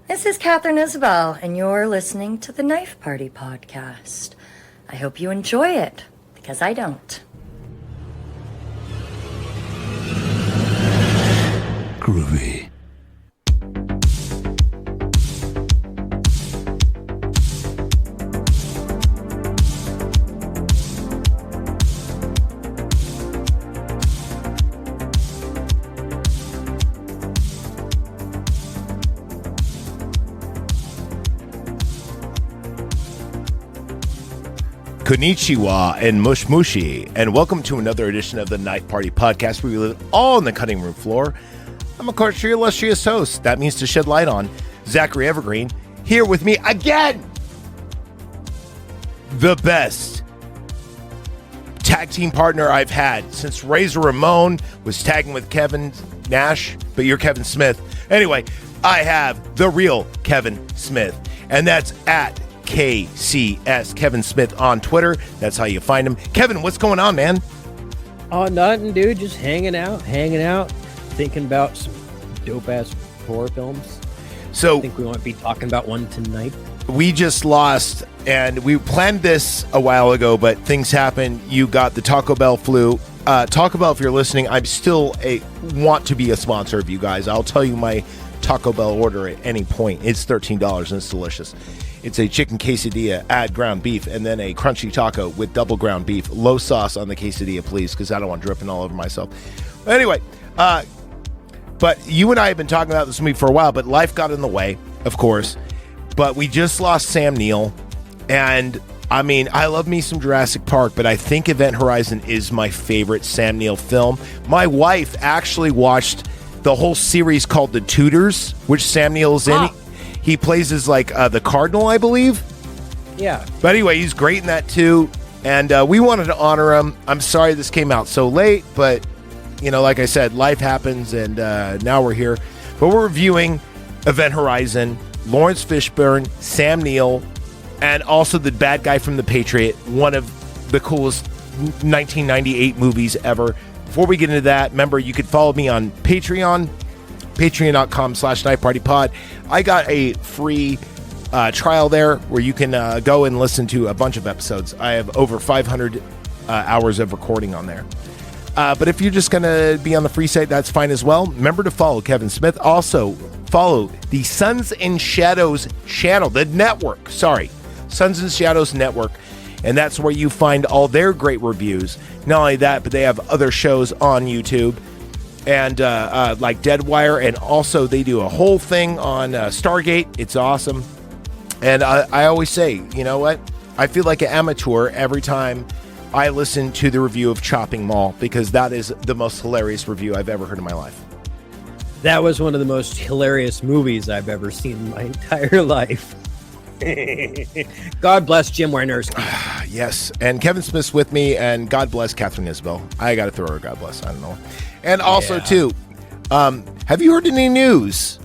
This is Catherine Isabel, and you're listening to the Knife Party podcast. I hope you enjoy it, because I don't. Groovy. Konnichiwa and mush mushi, and welcome to another edition of the Night Party podcast, where we live all on the cutting room floor. I'm, of course, your illustrious host. That means to shed light on Zachary Evergreen. Here with me again, the best tag team partner I've had since Razor Ramon was tagging with Kevin Nash, but you're Kevin Smith. Anyway, I have the real Kevin Smith, and that's at KCS Kevin Smith on Twitter. That's how you find him. Kevin, what's going on, man? Oh, nothing, dude. Just hanging out, thinking about some dope-ass horror films. So I think we might be talking about one tonight. We just lost, and we planned this a while ago, but things happened. You got the Taco Bell flu. Taco Bell, if you're listening, I'm still want to be a sponsor of you guys. I'll tell you my Taco Bell order at any point. It's $13, and it's delicious. It's a chicken quesadilla, add ground beef, and then a crunchy taco with double ground beef. Low sauce on the quesadilla, please, because I don't want dripping all over myself. Anyway, but you and I have been talking about this movie for a while, but life got in the way, of course. But we just lost Sam Neill, and I mean, I love me some Jurassic Park, but I think Event Horizon is my favorite Sam Neill film. My wife actually watched the whole series called The Tudors, which Sam Neill's in. He plays as like the Cardinal, I believe. Yeah. But anyway, he's great in that too. And we wanted to honor him. I'm sorry this came out so late, but, you know, like I said, life happens, and now we're here. But we're reviewing Event Horizon, Lawrence Fishburne, Sam Neill, and also the bad guy from The Patriot, one of the coolest 1998 movies ever. Before we get into that, remember, you could follow me on Patreon, patreon.com/nightpartypod. I got a free trial there where you can go and listen to a bunch of episodes. I have over 500 hours of recording on there. But if you're just going to be on the free site, that's fine as well. Remember to follow Kevin Smith. Also, follow the Suns and Shadows channel, the network. Sorry, Suns and Shadows Network. And that's where you find all their great reviews. Not only that, but they have other shows on YouTube. And like Deadwire, and also they do a whole thing on Stargate. It's awesome. And I always say, you know what? I feel like an amateur every time I listen to the review of Chopping Mall, because that is the most hilarious review I've ever heard in my life. That was one of the most hilarious movies I've ever seen in my entire life. God bless Jim Wynorski. Yes, and Kevin Smith's with me, and God bless Catherine Isabel. I got to throw her God bless. I don't know. And also, too, have you heard any news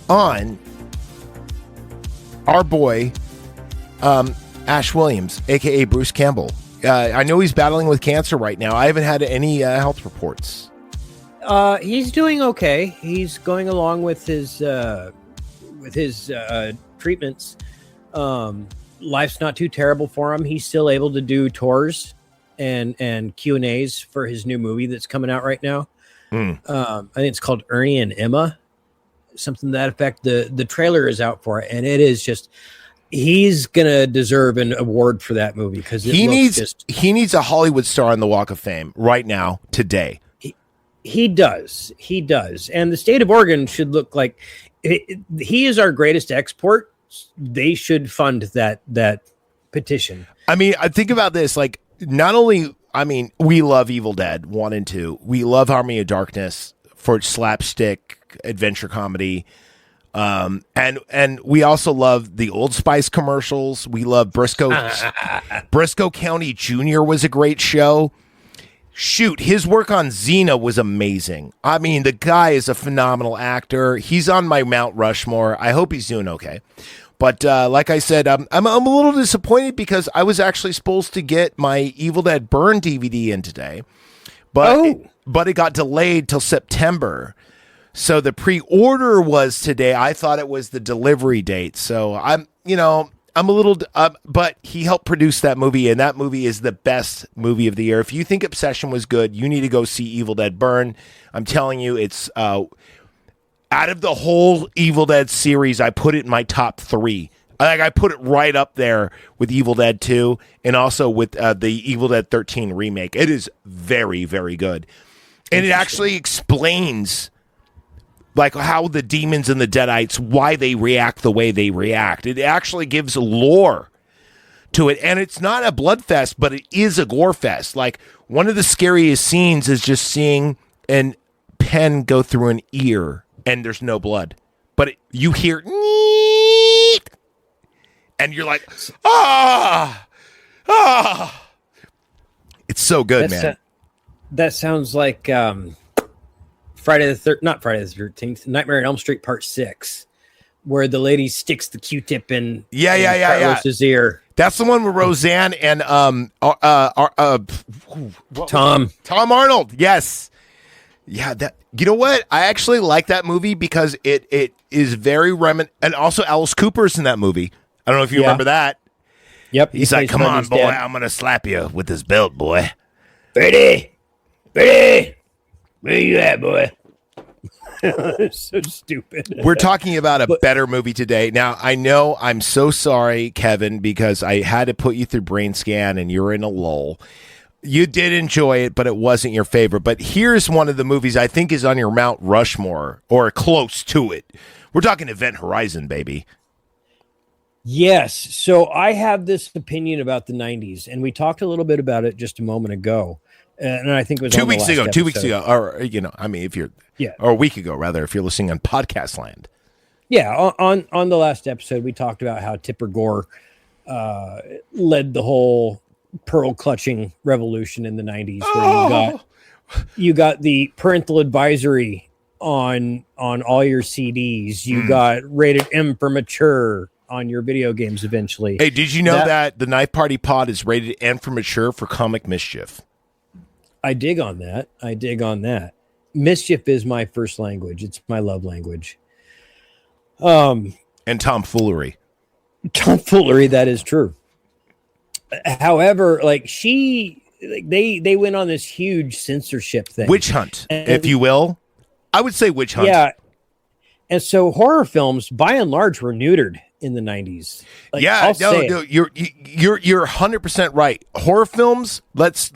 on our boy, Ash Williams, a.k.a. Bruce Campbell? I know he's battling with cancer right now. I haven't had any health reports. He's doing okay. He's going along with his treatments. Life's not too terrible for him. He's still able to do tours and Q&As for his new movie that's coming out right now. I think it's called Ernie and Emma, something to that effect. The trailer is out for it, and it is just, he's gonna deserve an award for that movie, because he needs a Hollywood star on the Walk of Fame right now, today. He does, and the state of Oregon should look like he is our greatest export. They should fund that petition. I mean, I think about this, like, not only, I mean, we love Evil Dead 1 and 2. We love Army of Darkness for its slapstick adventure comedy. And we also love the Old Spice commercials. We love Briscoe County Jr. was a great show. Shoot, his work on Xena was amazing. I mean, the guy is a phenomenal actor. He's on my Mount Rushmore. I hope he's doing okay. But like I said, I'm a little disappointed because I was actually supposed to get my Evil Dead Burn DVD in today, but it got delayed till September. So the pre-order was today. I thought it was the delivery date. So I'm a little, but he helped produce that movie, and that movie is the best movie of the year. If you think Obsession was good, you need to go see Evil Dead Burn. I'm telling you, it's out of the whole Evil Dead series, I put it in my top 3. I put it right up there with Evil Dead 2 and also with the Evil Dead 13 remake. It is very, very good. And it actually explains like how the demons and the Deadites, why they react the way they react. It actually gives lore to it. And it's not a blood fest, but it is a gore fest. Like one of the scariest scenes is just seeing an pen go through an ear and there's no blood. But you hear neat, and you're like, it's so good, man. That sounds like not Friday the 13th, Nightmare on Elm Street Part 6, where the lady sticks the Q-tip in Carlos's ear. That's the one with Roseanne and Tom Arnold. Yes. Yeah, that, you know what? I actually like that movie because it is very and also Alice Cooper's in that movie. I don't know if you remember that. Yep. He's like, come on, boy, I'm going to slap you with this belt, boy. Freddy, where you at, boy? So stupid. We're talking about a better movie today. Now, I know I'm so sorry, Kevin, because I had to put you through brain scan and you're in a lull. You did enjoy it, but it wasn't your favorite. But here's one of the movies I think is on your Mount Rushmore or close to it. We're talking Event Horizon, baby. Yes. So I have this opinion about the 90s, and we talked a little bit about it just a moment ago. And I think it was 2 weeks ago, 2 weeks ago, or, I mean, if you're, or a week ago, rather, if you're listening on Podcast Land. Yeah. On the last episode, we talked about how Tipper Gore led the whole pearl clutching revolution in the 90s, where you got the parental advisory on all your CDs. You got rated M for mature on your video games eventually. Hey, did you know that the Knife Party Pod is rated M for mature for comic mischief? I dig on that. Mischief is my first language. It's my love language. And tomfoolery. Tomfoolery, that is true. However, they went on this huge censorship thing. Witch hunt, if you will. I would say witch hunt. Yeah. And so horror films, by and large, were neutered in the 90s. You're 100% right. Horror films, let's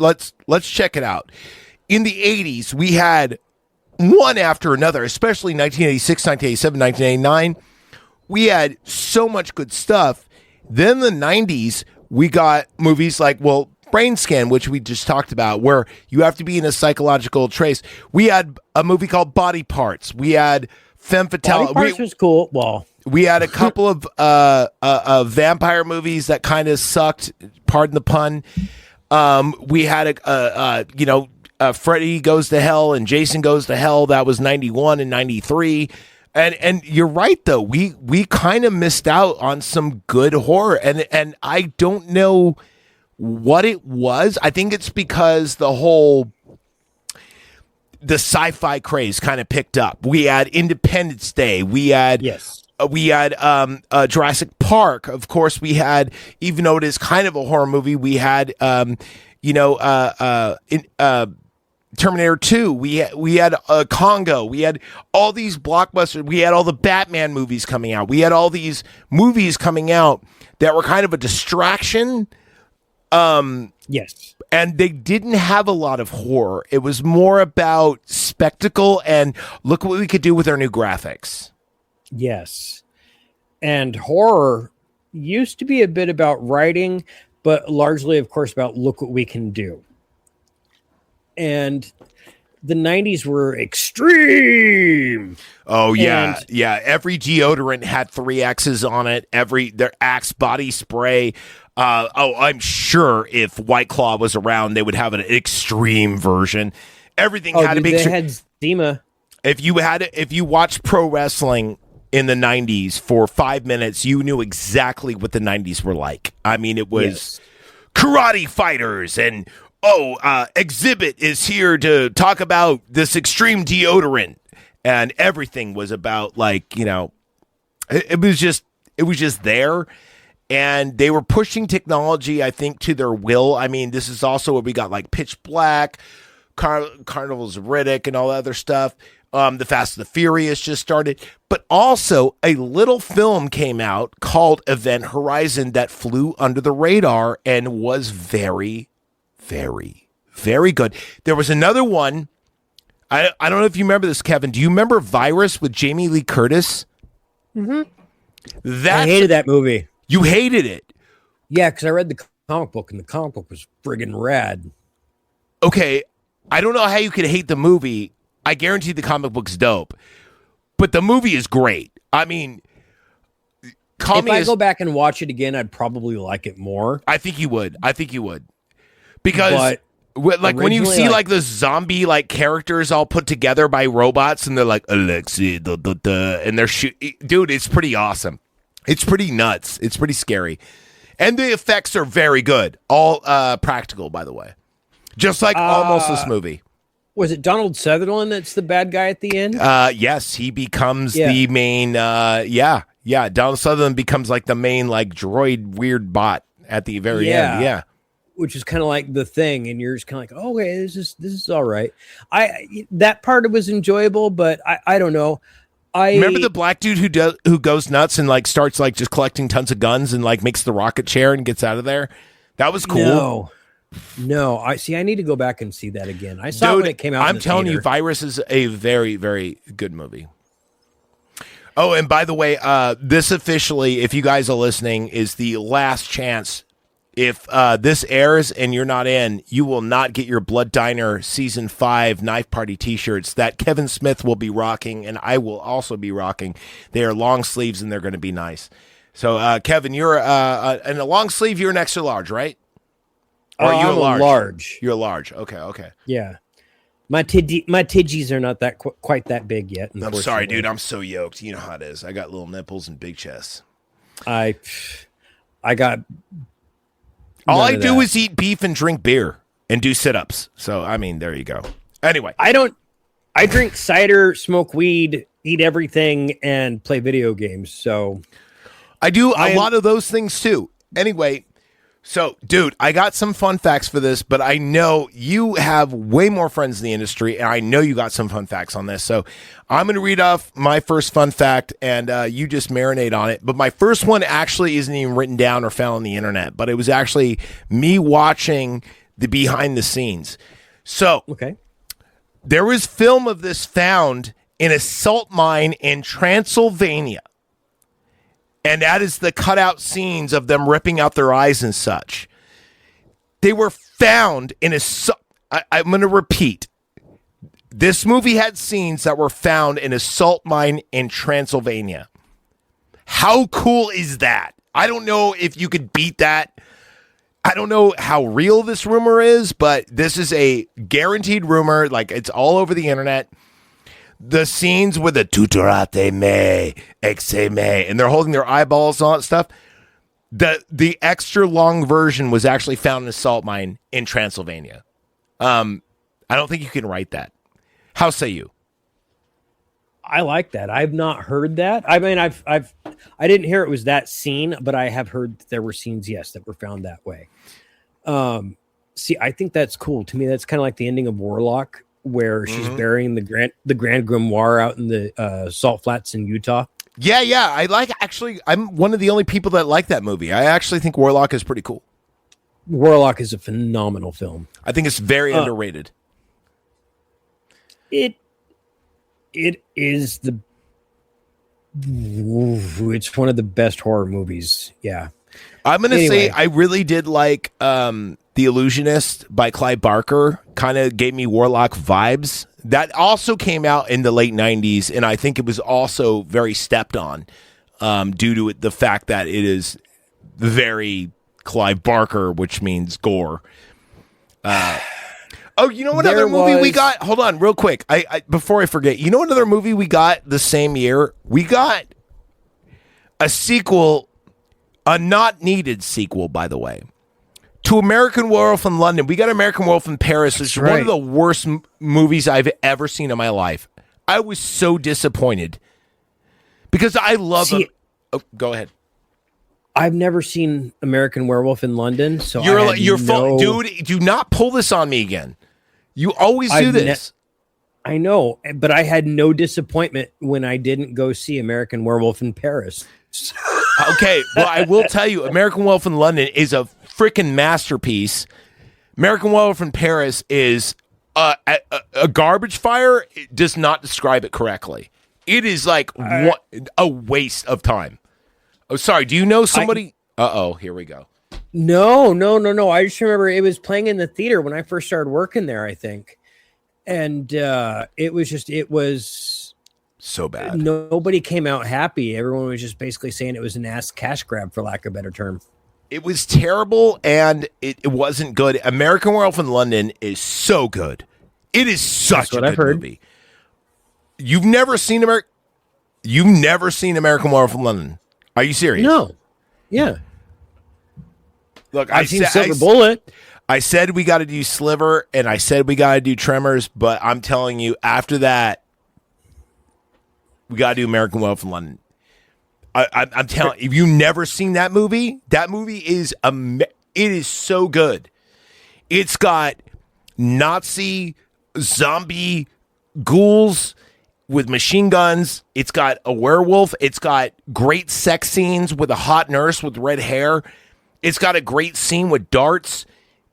check it out. In the 80s, we had one after another, especially 1986, 1987, 1989. We had so much good stuff. Then the 90s, we got movies like, Brain Scan, which we just talked about, where you have to be in a psychological trace. We had a movie called Body Parts. We had Femme Fatale. Body Parts was cool. Well, we had a couple of vampire movies that kind of sucked. Pardon the pun. We had Freddy Goes to Hell and Jason Goes to Hell. That was 91 and 93. And you're right, though. We kind of missed out on some good horror. And I don't know what it was. I think it's because the sci-fi craze kind of picked up. We had Independence Day. We had Jurassic Park. Of course, we had, even though it is kind of a horror movie, we had Terminator 2. We had Congo. We had all these blockbusters. We had all the Batman movies coming out. We had all these movies coming out that were kind of a distraction. Yes. And they didn't have a lot of horror. It was more about spectacle and look what we could do with our new graphics. Yes. And horror used to be a bit about writing, but largely, of course, about look what we can do. And the 90s were extreme. Oh, yeah. Yeah. Every deodorant had 3 X's on it. Their Axe body spray. I'm sure if White Claw was around, they would have an extreme version. Everything had to be extreme. They had Zima. If you watched pro wrestling in the 90s for 5 minutes, you knew exactly what the 90s were like. I mean, it was karate fighters and Exhibit is here to talk about this extreme deodorant. and everything was about like, it was just there. And they were pushing technology, I think, to their will. I mean, this is also what we got, like Pitch Black, Carnivals of Riddick, and all that other stuff. The Fast and the Furious just started. But also, a little film came out called Event Horizon that flew under the radar and was very, very, very good. There was another one. I don't know if you remember this, Kevin. Do you remember Virus with Jamie Lee Curtis? Mm-hmm. I hated that movie. You hated it? Yeah, because I read the comic book, and the comic book was friggin' rad. Okay, I don't know how you could hate the movie. I guarantee the comic book's dope. But the movie is great. I mean, if I go back and watch it again, I'd probably like it more. I think you would. Because when you see like the zombie like characters all put together by robots and they're like, Alexi, and they're dude, it's pretty awesome. It's pretty nuts. It's pretty scary. And the effects are very good. All practical, by the way. Just like almost this movie. Was it Donald Sutherland that's the bad guy at the end? Yes, he becomes the main Donald Sutherland becomes like the main like droid weird bot at the very end. Yeah. Which is kind of like The Thing, and you're just kind of like, oh, okay, this is all right. That part was enjoyable, but I don't know. Remember the black dude who goes nuts and like starts like just collecting tons of guns and like makes the rocket chair and gets out of there? That was cool. No. I need to go back and see that again. I saw it when it came out. I'm telling you, Virus is a very, very good movie. Oh, and by the way, this officially, if you guys are listening, is the last chance. If this airs and you're not in, you will not get your Blood Diner Season 5 Knife Party t-shirts that Kevin Smith will be rocking, and I will also be rocking. They are long sleeves, and they're going to be nice. So, Kevin, you're in a long sleeve, you're an extra large, right? Or are you I'm a large? You're a large. Okay. Yeah. My tidgies are not that quite that big yet. I'm sorry, dude. I'm so yoked. You know how it is. I got little nipples and big chests. I got... All I do is eat beef and drink beer and do sit-ups. So, I mean, there you go. Anyway. I drink cider, smoke weed, eat everything, and play video games. So I do a lot of those things too. Anyway, so, dude, I got some fun facts for this, but I know you have way more friends in the industry, and I know you got some fun facts on this. So I'm going to read off my first fun fact, and you just marinate on it. But my first one actually isn't even written down or found on the internet, but it was actually me watching the behind the scenes. So there was film of this found in a salt mine in Transylvania. And that is the cutout scenes of them ripping out their eyes and such. They were found in a... I'm going to repeat. This movie had scenes that were found in a salt mine in Transylvania. How cool is that? I don't know if you could beat that. I don't know how real this rumor is, but this is a guaranteed rumor. Like, it's all over the internet. The scenes with the tutorate me, exe me, and they're holding their eyeballs and all that stuff. The extra long version was actually found in a salt mine in Transylvania. I don't think you can write that. How say you? I like that. I've not heard that. I mean, I didn't hear it was that scene, but I have heard that there were scenes, yes, that were found that way. See, I think that's cool. To me, that's kind of like the ending of Warlock, where she's burying the Grand Grimoire out in the salt flats in Utah. Yeah. I'm one of the only people that like that movie. I actually think Warlock is pretty cool. Warlock is a phenomenal film. I think it's very underrated. It is it's one of the best horror movies. Yeah. I'm going to say I really did like The Illusionist by Clive Barker. Kind of gave me Warlock vibes. That also came out in the late 90s, and I think it was also very stepped on due to the fact that it is very Clive Barker, which means gore. Oh, you know what other movie we got? Hold on, real quick. I before I forget, you know another movie we got the same year? We got a sequel, a not needed sequel, by the way, to American Werewolf in London. We got American Werewolf in Paris. It's one of the worst movies I've ever seen in my life. I was so disappointed because I love him. Oh, go ahead. I've never seen American Werewolf in London, so dude. Do not pull this on me again. You always do this. I know, but I had no disappointment when I didn't go see American Werewolf in Paris. Okay, well, I will tell you, American Werewolf in London is a freaking masterpiece. American Werewolf in Paris is a garbage fire. It does not describe it correctly. It is like a waste of time. Oh, sorry. Do you know somebody? Here we go. No. I just remember it was playing in the theater when I first started working there, I think. And it was so bad. Nobody came out happy. Everyone was just basically saying it was an ass cash grab, for lack of a better term. It was terrible, and it wasn't good. American Werewolf in London is so good. It is such a good movie. You've never seen American Werewolf in London? Are you serious? No. Yeah. Look, I've seen Silver Bullet. I said we got to do Sliver, and I said we got to do Tremors, but I'm telling you, after that, we got to do American Werewolf in London. I'm telling you, if you've never seen that movie is it is so good. It's got Nazi zombie ghouls with machine guns. It's got a werewolf. It's got great sex scenes with a hot nurse with red hair. It's got a great scene with darts.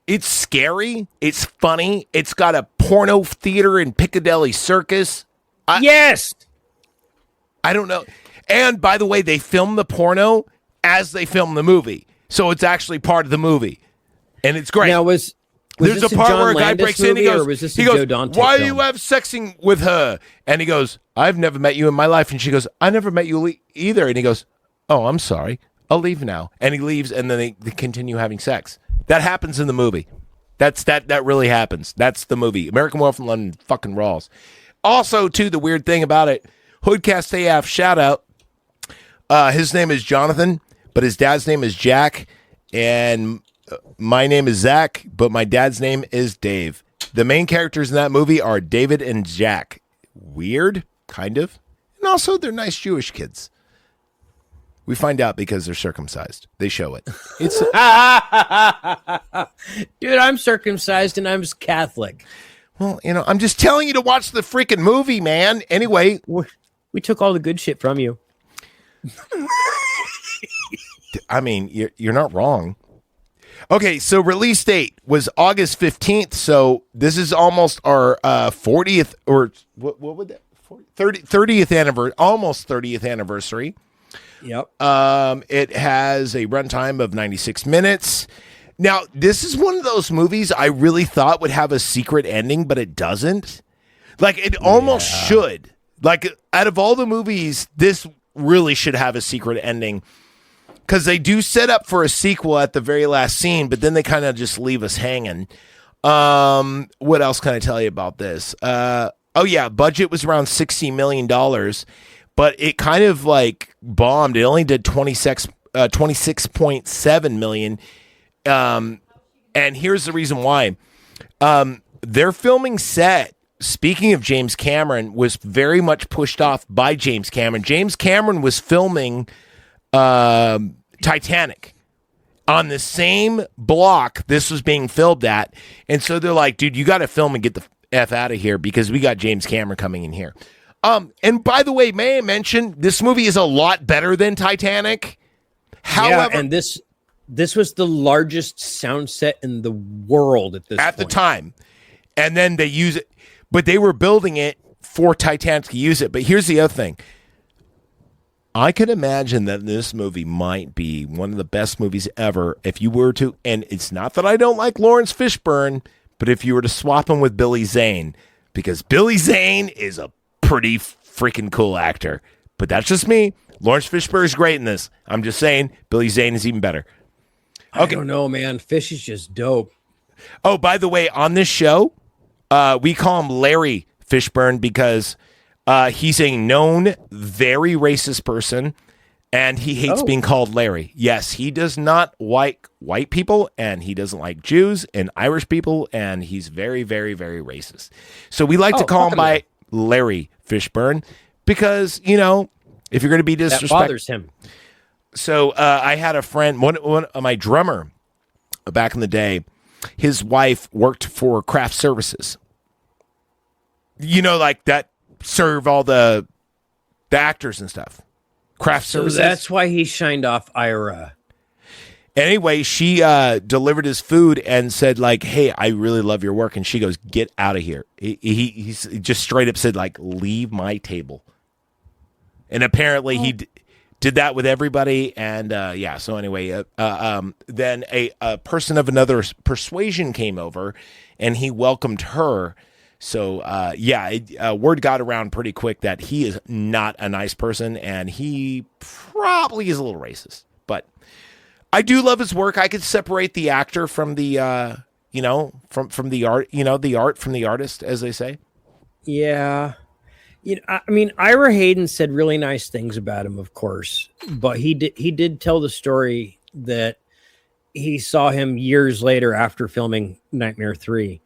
It's scary. It's funny. It's got a porno theater in Piccadilly Circus. Yes. I don't know. And by the way, they film the porno as they film the movie. So it's actually part of the movie. And it's great. Now, there's a part where a guy breaks in and he goes, Joe Dante why film? do you have sexing with her? And he goes, I've never met you in my life. And she goes, I never met you either. And he goes, oh, I'm sorry. I'll leave now. And he leaves, and then they continue having sex. That happens in the movie. That really happens. That's the movie. American Werewolf in London fucking rolls. Also, too, the weird thing about it, Hoodcast AF shout out. His name is Jonathan, but his dad's name is Jack, and my name is Zach, but my dad's name is Dave. The main characters in that movie are David and Jack. Weird, kind of. And also, they're nice Jewish kids. We find out because they're circumcised. They show it. It's Dude, I'm circumcised and I'm Catholic. Well, I'm just telling you to watch the freaking movie, man. Anyway. We took all the good shit from you. I mean, you're not wrong. Okay, so release date was August 15th. So this is almost our 40th or what would that 30th anniversary, almost 30th anniversary. Yep. It has a runtime of 96 minutes. Now, this is one of those movies I really thought would have a secret ending, but it doesn't. Like, it almost should. Like, out of all the movies, this really should have a secret ending. Because they do set up for a sequel at the very last scene, but then they kind of just leave us hanging. What else can I tell you about this? Budget was around $60 million, but it kind of like bombed. It only did 26.7 million. And here's the reason why. Their filming set, speaking of James Cameron, was very much pushed off by James Cameron. James Cameron was filming Titanic on the same block this was being filmed at. And so they're like, dude, you got to film and get the F out of here because we got James Cameron coming in here. And by the way, may I mention, this movie is a lot better than Titanic. However, and this was the largest sound set in the world at the time. And then they use it, but they were building it for Titanic to use it. But here's the other thing. I could imagine that this movie might be one of the best movies ever if you were to, and it's not that I don't like Lawrence Fishburne, but if you were to swap him with Billy Zane, because Billy Zane is a pretty freaking cool actor. But that's just me. Lawrence Fishburne is great in this. I'm just saying, Billy Zane is even better. Okay. I don't know, man. Fish is just dope. Oh, by the way, on this show, we call him Larry Fishburne because he's a known, very racist person, and he hates being called Larry. Yes, he does not like white people, and he doesn't like Jews and Irish people, and he's very, very, very racist. So we like to call him by Larry Fishburne, because, you know, if you're going to be That disrespectful. bothers him. So I had a friend, one of my drummer back in the day, his wife worked for craft services. You know, like that serve all the actors and stuff. Craft services. So that's why he shined off Ira. Anyway, she delivered his food and said, like, hey, I really love your work. And she goes, get out of here. He just straight up said, like, leave my table. And apparently he did that with everybody. And yeah, so anyway, then a person of another persuasion came over and he welcomed her. So word got around pretty quick that he is not a nice person and he probably is a little racist. But I do love his work. I could separate the actor from the, from the art, the art from the artist, as they say. Yeah. I mean, Ira Hayden said really nice things about him, of course, but he did tell the story that he saw him years later after filming Nightmare 3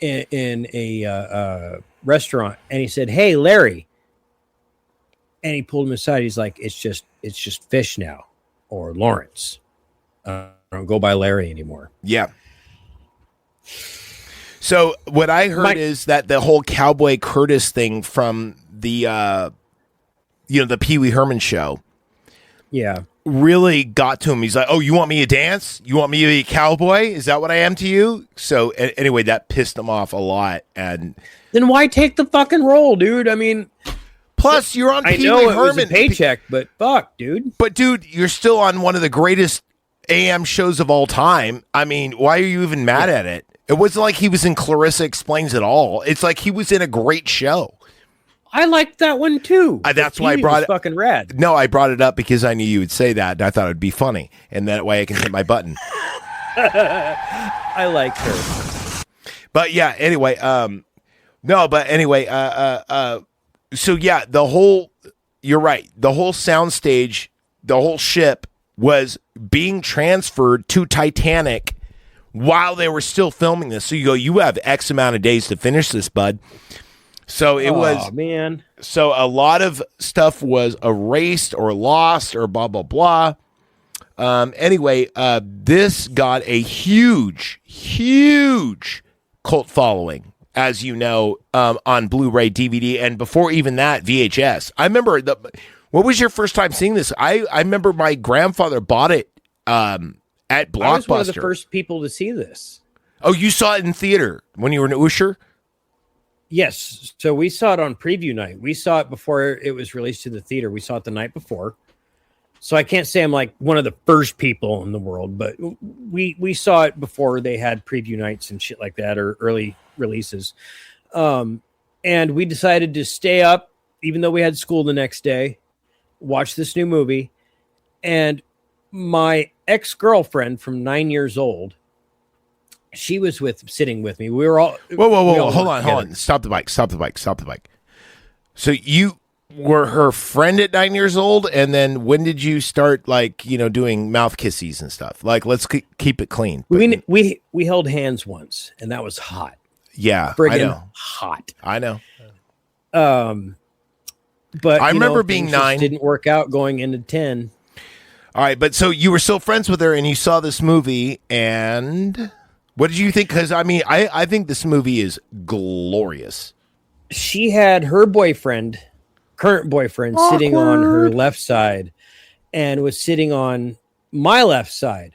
in a restaurant, and he said, "Hey, Larry," and he pulled him aside. He's like, "It's just Fish now, or Lawrence. I don't go by Larry anymore." Yeah. So what I heard is that the whole Cowboy Curtis thing from the the Pee Wee Herman show, really got to him. He's like, "Oh, you want me to dance? You want me to be a cowboy? Is that what I am to you?" So anyway, that pissed him off a lot. And then why take the fucking role, dude? I mean, plus you're on I Pee know Wee it was a Herman paycheck, but fuck, dude. But dude, you're still on one of the greatest AM shows of all time. I mean, why are you even mad at it? It wasn't like he was in Clarissa Explains It All. It's like he was in a great show. I liked that one too. That's why I brought it. Fucking rad. No, I brought it up because I knew you would say that, and I thought it'd be funny, and that way I can hit my button. I like her. But yeah, anyway, so yeah, you're right. The whole soundstage, the whole ship was being transferred to Titanic while they were still filming this. So you have X amount of days to finish this, bud. So it was, man. So a lot of stuff was erased or lost or blah, blah, blah. Anyway, this got a huge cult following, as you know, on Blu-ray, DVD, and before even that, VHS. I remember what was your first time seeing this? I remember my grandfather bought it at Blockbuster. I was one of the first people to see this. Oh, you saw it in theater when you were in Usher? Yes. So we saw it on preview night. We saw it before it was released to the theater. We saw it the night before. So I can't say I'm like one of the first people in the world, but we saw it before they had preview nights and shit like that, or early releases. And we decided to stay up, even though we had school the next day, watch this new movie. And my ex-girlfriend from 9 years old, she was sitting with me. We were all whoa, hold on. Stop the bike. So you were her friend at 9 years old, and then when did you start doing mouth kisses and stuff? Like, let's keep it clean. We held hands once, and that was hot. Yeah, friggin' I know. Hot. I know. But I remember being 9. Didn't work out going into 10. All right, but so you were still friends with her, and you saw this movie, and what did you think? Because I mean, I think this movie is glorious. She had her current boyfriend, sitting on her left side, and was sitting on my left side.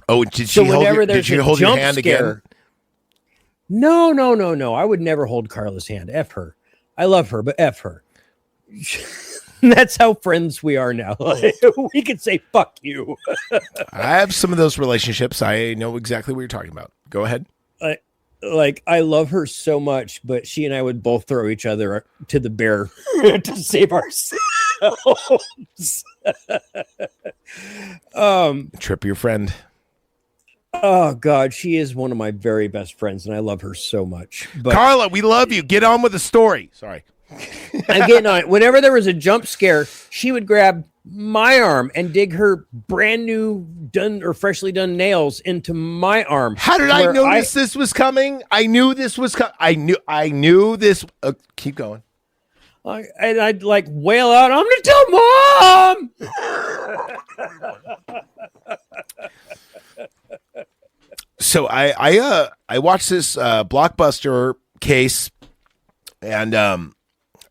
Oh, did she hold your hand again? No. I would never hold Carla's hand. F her. I love her, but F her. That's how friends we are now. We could say fuck you. I have some of those relationships. I know exactly what you're talking about. Go ahead. I love her so much, but she and I would both throw each other to the bear to save ourselves. Trip your friend. Oh God, she is one of my very best friends, and I love her so much. But Carla, we love you. Get on with the story. Sorry. I'm getting on it. Whenever there was a jump scare, she would grab my arm and dig her brand new freshly done nails into my arm. How did I notice this was coming? I knew this was coming. I knew this. Keep going. And I'd like wail out, "I'm gonna tell mom." So I watched this Blockbuster case, and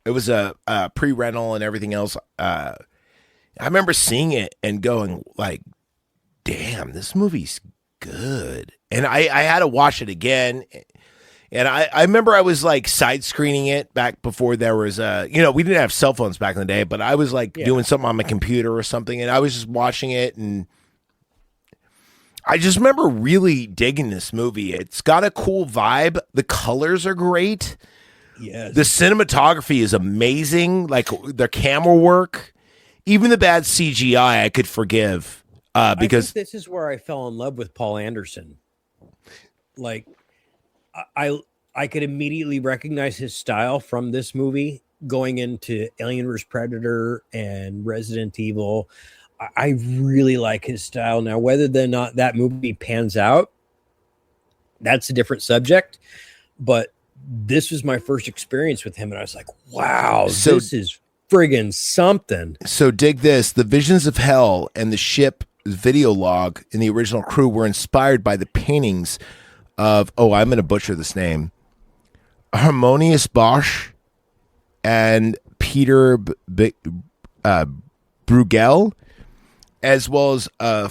it was a pre-rental and everything else. I remember seeing it and going like, "Damn, this movie's good." And I had to watch it again. And I remember I was like side screening it back before there was we didn't have cell phones back in the day, but I was like doing something on my computer or something, and I was just watching it, and I just remember really digging this movie. It's got a cool vibe. The colors are great. Yes. The cinematography is amazing. Like the camera work, even the bad CGI I could forgive because I think this is where I fell in love with Paul Anderson. Like I could immediately recognize his style from this movie going into Alien vs. Predator and Resident Evil. I really like his style. Now, whether or not that movie pans out, that's a different subject. But this was my first experience with him, and I was like, wow, this is friggin' something. So dig this. The Visions of Hell and the ship video log in the original crew were inspired by the paintings of, I'm going to butcher this name, Harmonius Bosch and Peter Bruegel, as well as a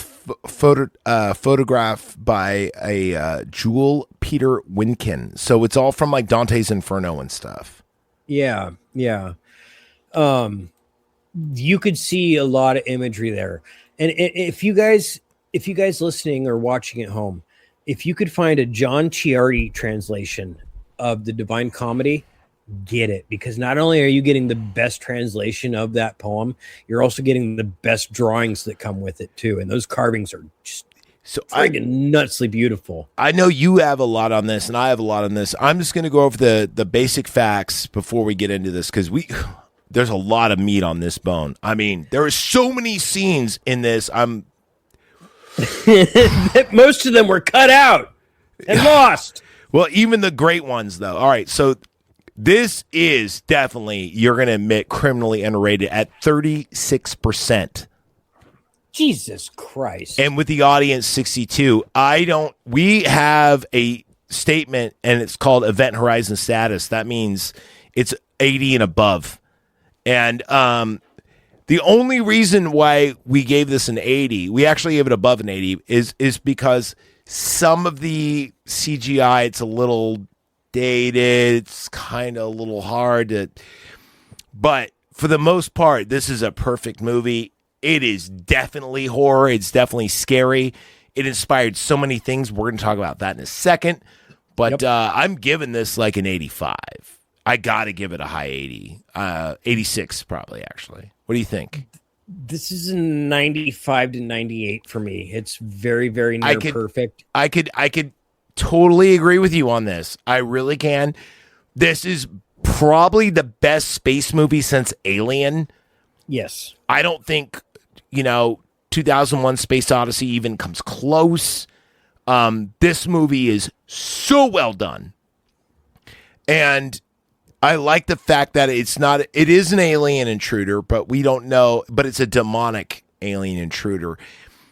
photograph by a Jewel Peter Winkin. So it's all from like Dante's Inferno and stuff. Yeah. You could see a lot of imagery there. And if you guys listening or watching at home, if you could find a John Ciardi translation of the Divine Comedy, get it, because not only are you getting the best translation of that poem, you're also getting the best drawings that come with it too, and those carvings are just so friggin' nutsly beautiful. I know you have a lot on this, and I have a lot on this. I'm just going to go over the basic facts before we get into this, because there's a lot of meat on this bone. I mean, there are so many scenes in this. Most of them were cut out and lost. Well, even the great ones, though. All right, so this is definitely, you're going to admit, criminally underrated at 36%. Jesus Christ. And with the audience 62, we have a statement, and it's called Event Horizon Status. That means it's 80 and above. And the only reason why we gave this an 80, we actually gave it above an 80, is because some of the CGI, it's a little dated, it's kind of a little hard to, but for the most part, this is a perfect movie. It is definitely horror. It's definitely scary. It inspired so many things. We're going to talk about that in a second, but I'm giving this like an 85. I got to give it a high 80, 86 probably, actually. What do you think? This is a 95 to 98 for me. It's very, very near perfect. I could totally agree with you on this. I really can. This is probably the best space movie since Alien. Yes. I don't think, 2001 Space Odyssey even comes close. This movie is so well done. And I like the fact that it is an alien intruder, but we don't know, but it's a demonic alien intruder.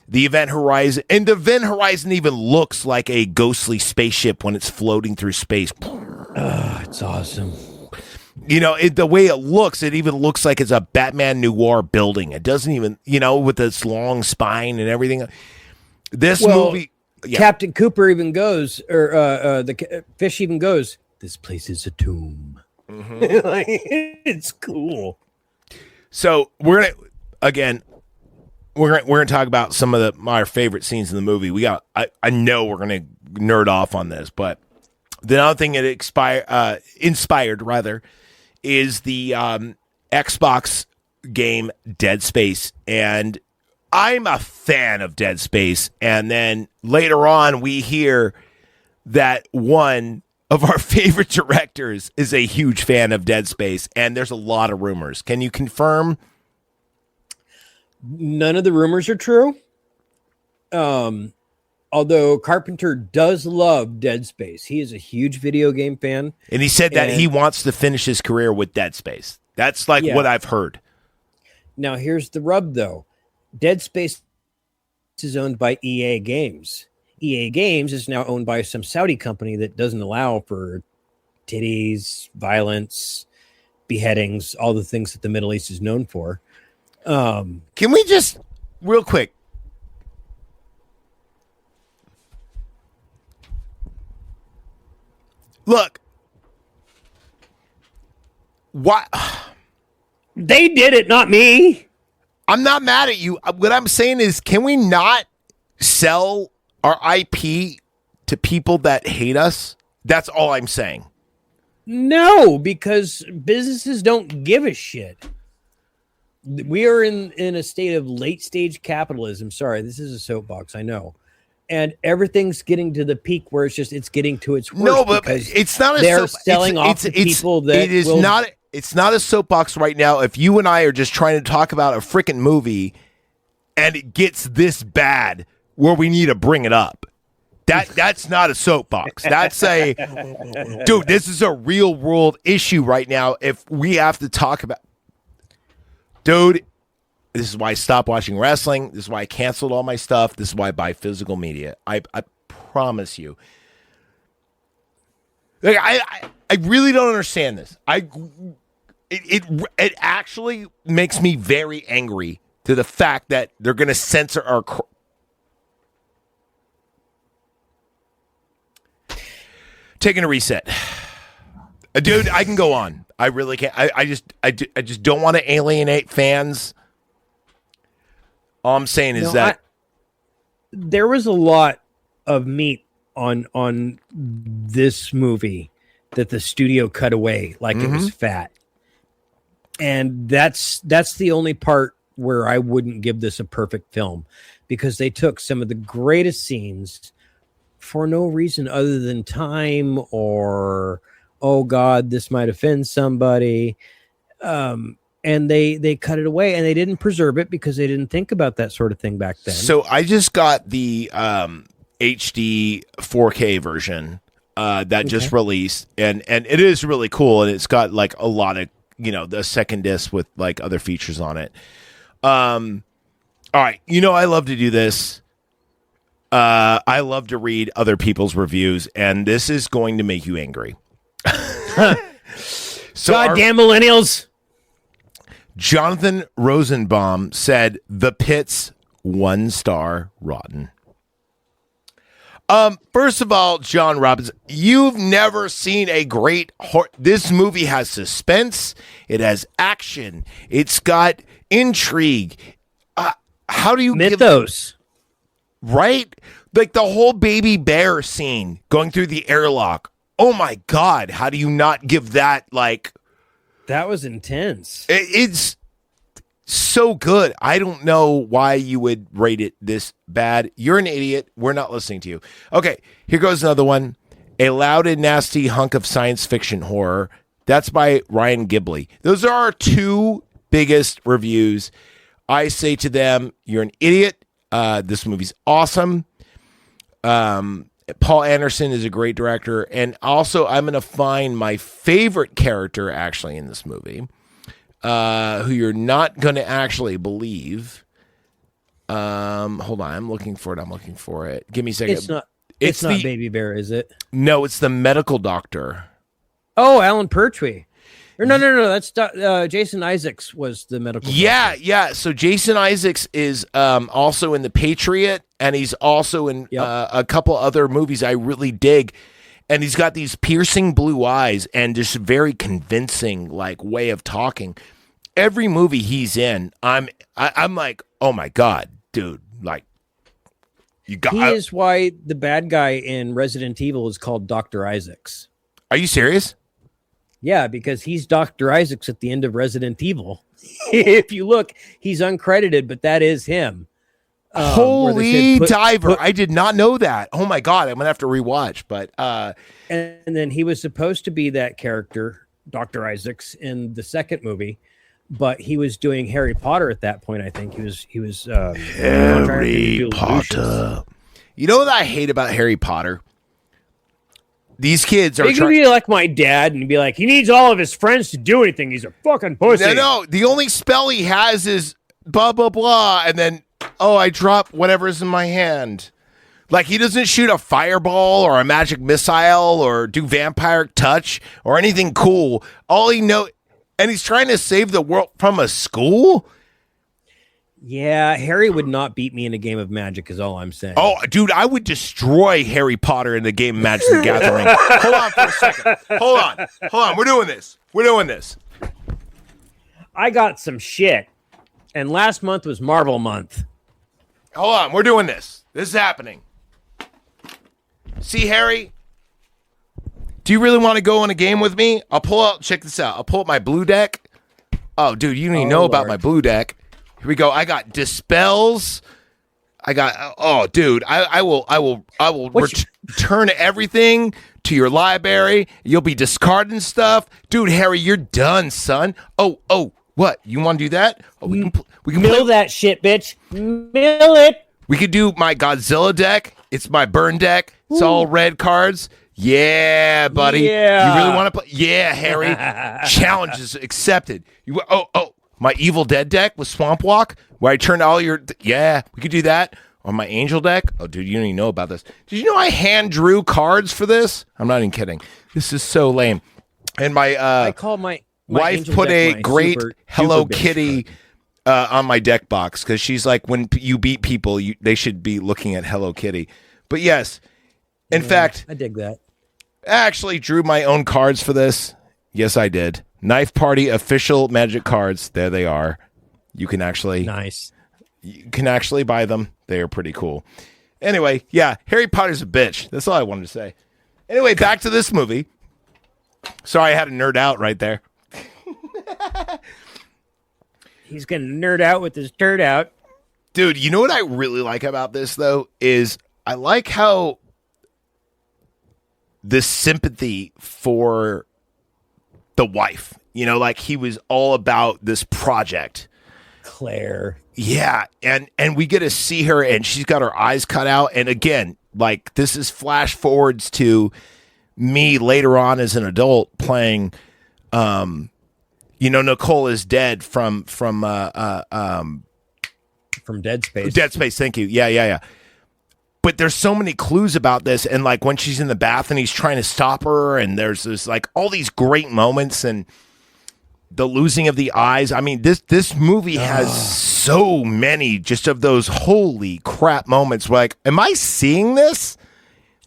The Event Horizon even looks like a ghostly spaceship when it's floating through space. It's awesome. The way it looks, it even looks like it's a Batman Noir building. It doesn't even, with its long spine and everything. This movie, Captain Cooper even goes, or the fish even goes, this place is a tomb. Mm-hmm. It's cool. So we're gonna talk about some of my favorite scenes in the movie. I know we're gonna nerd off on this, but the other thing it inspired rather is the Xbox game Dead Space, and I'm a fan of Dead Space. And then later on, we hear that one of our favorite directors is a huge fan of Dead Space, and there's a lot of rumors. Can you confirm? None of the rumors are true. Although Carpenter does love Dead Space. He is a huge video game fan. And he said that he wants to finish his career with Dead Space. That's like what I've heard. Now, here's the rub, though. Dead Space is owned by EA Games. EA Games is now owned by some Saudi company that doesn't allow for titties, violence, beheadings, all the things that the Middle East is known for. Can we just, real quick, look, what? They did it, not me. I'm not mad at you. What I'm saying is, can we not sell our IP to people that hate us? That's all I'm saying. No, because businesses don't give a shit. We are in a state of late stage capitalism. Sorry, this is a soapbox, I know. And everything's getting to the peak where it's getting to its worst. No, but it's not. They're selling off to people that it is not. It's not a soapbox right now. If you and I are just trying to talk about a freaking movie, and it gets this bad, where we need to bring it up, that's not a soapbox. That's a dude. This is a real world issue right now. If we have to talk about, dude, this is why I stopped watching wrestling. This is why I canceled all my stuff. This is why I buy physical media. I promise you. Like I really don't understand this. It actually makes me very angry to the fact that they're going to censor our. Taking a reset, dude. I can go on. I really can't. I just don't want to alienate fans. All I'm saying is that there was a lot of meat on this movie that the studio cut away like it was fat. And that's the only part where I wouldn't give this a perfect film, because they took some of the greatest scenes for no reason other than time or, oh God, this might offend somebody. And they cut it away, and they didn't preserve it because they didn't think about that sort of thing back then. So I just got the HD 4K version that just released, and it is really cool, and it's got like a lot of, the second disc with like other features on it. All right, I love to do this. I love to read other people's reviews, and this is going to make you angry. So goddamn millennials. Jonathan Rosenbaum said The Pits, 1 star, rotten. First of all, John Robbins, you've never seen a great this movie has suspense, it has action, it's got intrigue. How do you mythos? Right? Like the whole baby bear scene going through the airlock. Oh my God, how do you not give that like... That was intense. It's so good. I don't know why you would rate it this bad. You're an idiot. We're not listening to you. Okay, here goes another one. A loud and nasty hunk of science fiction horror. That's by Ryan Gibley. Those are our 2 biggest reviews. I say to them, you're an idiot. This movie's awesome. Paul Anderson is a great director. And also, I'm going to find my favorite character actually in this movie, who you're not going to actually believe. Hold on. I'm looking for it. Give me a second. It's not Baby Bear, is it? No, it's the medical doctor. Oh, Alan Pertwee. Or no. That's Jason Isaacs was the medical doctor. Yeah. So Jason Isaacs is also in The Patriot, and he's also in a couple other movies I really dig. And he's got these piercing blue eyes and just very convincing like way of talking. Every movie he's in, I'm like, oh my God, dude! Like, you got. He is why the bad guy in Resident Evil is called Dr. Isaacs. Are you serious? Yeah, because he's Dr. Isaacs at the end of Resident Evil. If you look, he's uncredited, but that is him. Holy diver. I did not know that. Oh my God. I'm going to have to rewatch, but, and then he was supposed to be that character, Dr. Isaacs, in the second movie, but he was doing Harry Potter at that point. I think he was Harry Potter. You know what I hate about Harry Potter? these kids are He could be like my dad and be like, he needs all of his friends to do anything. He's a fucking pussy. No, the only spell he has is blah, blah, blah. And then, I drop whatever's in my hand. Like, he doesn't shoot a fireball or a magic missile or do vampire touch or anything cool. All he knows, and he's trying to save the world from a school? Yeah, Harry would not beat me in a game of Magic is all I'm saying. Oh, dude, I would destroy Harry Potter in the game of Magic the Gathering. Hold on for a second. Hold on. We're doing this. I got some shit. And last month was Marvel month. Hold on. We're doing this. This is happening. See, Harry? Do you really want to go on a game with me? Check this out. I'll pull up my blue deck. Oh, dude, you don't even know about my blue deck. Here we go. I got Dispels. I got, dude, I will return everything to your library. You'll be discarding stuff. Dude, Harry, you're done, son. Oh, what? You want to do that? Oh, we can mill that shit, bitch. Mill it. We could do my Godzilla deck. It's my burn deck. It's all red cards. Yeah, buddy. Yeah. You really want to play? Yeah, Harry. Challenge is accepted. My Evil Dead deck with Swamp Walk, where I turned all your... Yeah, we could do that. On my Angel deck. Oh, dude, you don't even know about this. Did you know I hand drew cards for this? I'm not even kidding. This is so lame. And my I call my wife Angel put deck a my great super Hello bitch Kitty on my deck box, because she's like, when you beat people, they should be looking at Hello Kitty. But yes, in fact... I dig that. I actually drew my own cards for this. Yes, I did. Knife Party official Magic cards. There they are. You can actually buy them. They are pretty cool. Anyway, yeah, Harry Potter's a bitch. That's all I wanted to say. Anyway, back to this movie. Sorry, I had to nerd out right there. He's gonna nerd out with his turd out. Dude, you know what I really like about this, though, is I like how this sympathy for the wife, like he was all about this project. Claire. Yeah, and we get to see her, and she's got her eyes cut out. And again, like, this is flash forwards to me later on as an adult playing, Nicole is dead from Dead Space. Dead Space, thank you. Yeah. But there's so many clues about this, and like when she's in the bath and he's trying to stop her, and there's like all these great moments, and the losing of the eyes. I mean, this movie has so many just of those holy crap moments. Like, am I seeing this?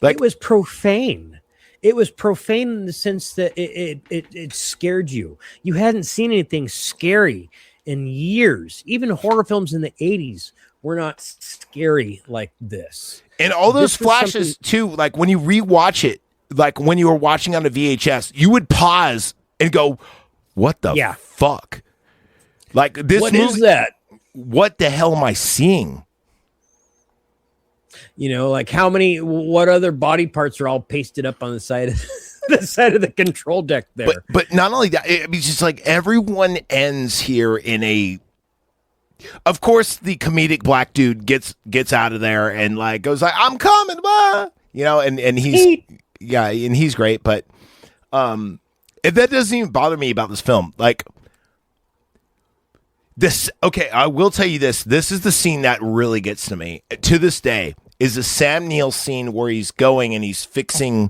Like, it was profane. It was profane in the sense that it scared you. You hadn't seen anything scary in years. Even horror films in the 80s were not scary like this. And all those flashes too, like when you rewatch it, like when you were watching on a VHS, you would pause and go, "What the fuck?" Like, this What movie, is that? What the hell am I seeing? Like what other body parts are all pasted up on the side of the control deck there? But not only that, it's just like everyone ends here in a... Of course, the comedic black dude gets out of there and like goes like, "I'm coming, blah," and he's and he's great. But that doesn't even bother me about this film. Like this, okay, I will tell you this. This is the scene that really gets to me to this day. Is the Sam Neill scene where he's going and he's fixing,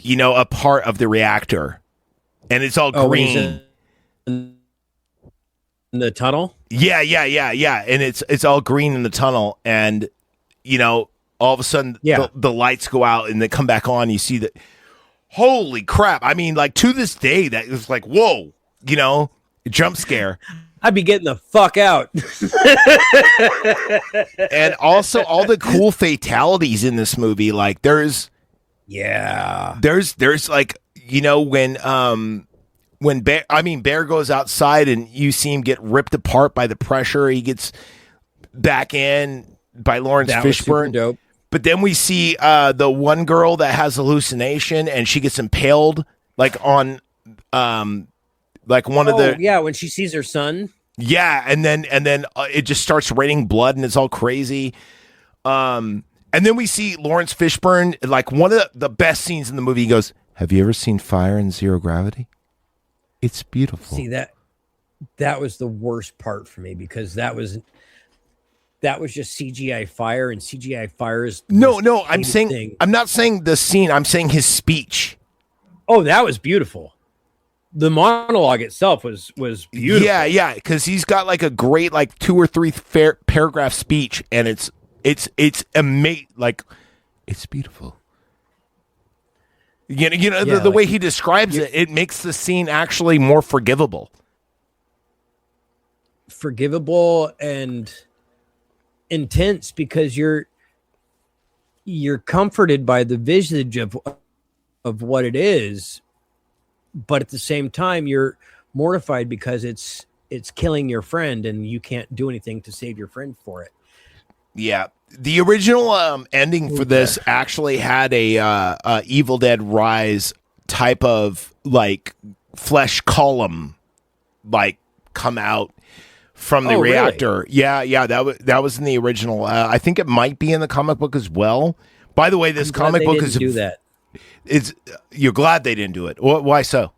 a part of the reactor, and it's all green. In the tunnel? Yeah. And it's all green in the tunnel, and all of a sudden the lights go out and they come back on. You see that. Holy crap. I mean, like, to this day, that is like, whoa, jump scare. I'd be getting the fuck out. And also all the cool fatalities in this movie. Like, there's like, when Bear goes outside and you see him get ripped apart by the pressure, he gets back in by Lawrence Fishburne. Dope. But then we see the one girl that has hallucination, and she gets impaled like on like one of the when she sees her son. Yeah, and then it just starts raining blood, and it's all crazy. And then we see Lawrence Fishburne, like one of the best scenes in the movie. He goes, "Have you ever seen fire in zero gravity? It's beautiful." See, that was the worst part for me, because that was just CGI fire, and CGI fire is the No, most no, I'm hated saying thing. I'm not saying the scene. I'm saying his speech. Oh, that was beautiful. The monologue itself was beautiful. Yeah, because he's got like a great like 2 or 3 paragraph speech, and it's amazing. Like, it's beautiful. The way he describes it makes the scene actually more forgivable. Forgivable and intense, because you're comforted by the visage of what it is, but at the same time you're mortified because it's killing your friend, and you can't do anything to save your friend for it. Yeah. The original ending for this actually had a Evil Dead Rise type of like flesh column like come out from the reactor. Really? Yeah, that was in the original. I think it might be in the comic book as well. By the way, this comic book is do that. You're glad they didn't do it. Why so?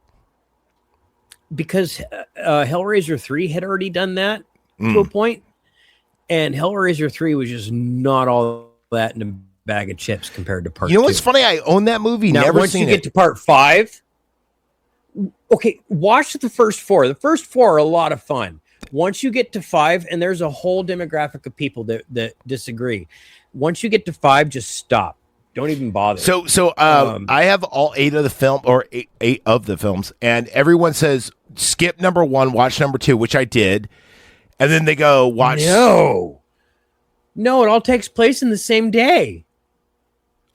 Because Hellraiser 3 had already done that to a point, and Hellraiser 3 was just not all that in a bag of chips compared to part 2. You know what's funny? I own that movie. Now, never once seen you get to part 5, okay, watch the first 4. The first 4 are a lot of fun. Once you get to 5, and there's a whole demographic of people that disagree. Once you get to 5, just stop. Don't even bother. So I have all 8 of the film, or eight of the films, and everyone says skip number 1, watch number 2, which I did, and then they go watch. No, it all takes place in the same day.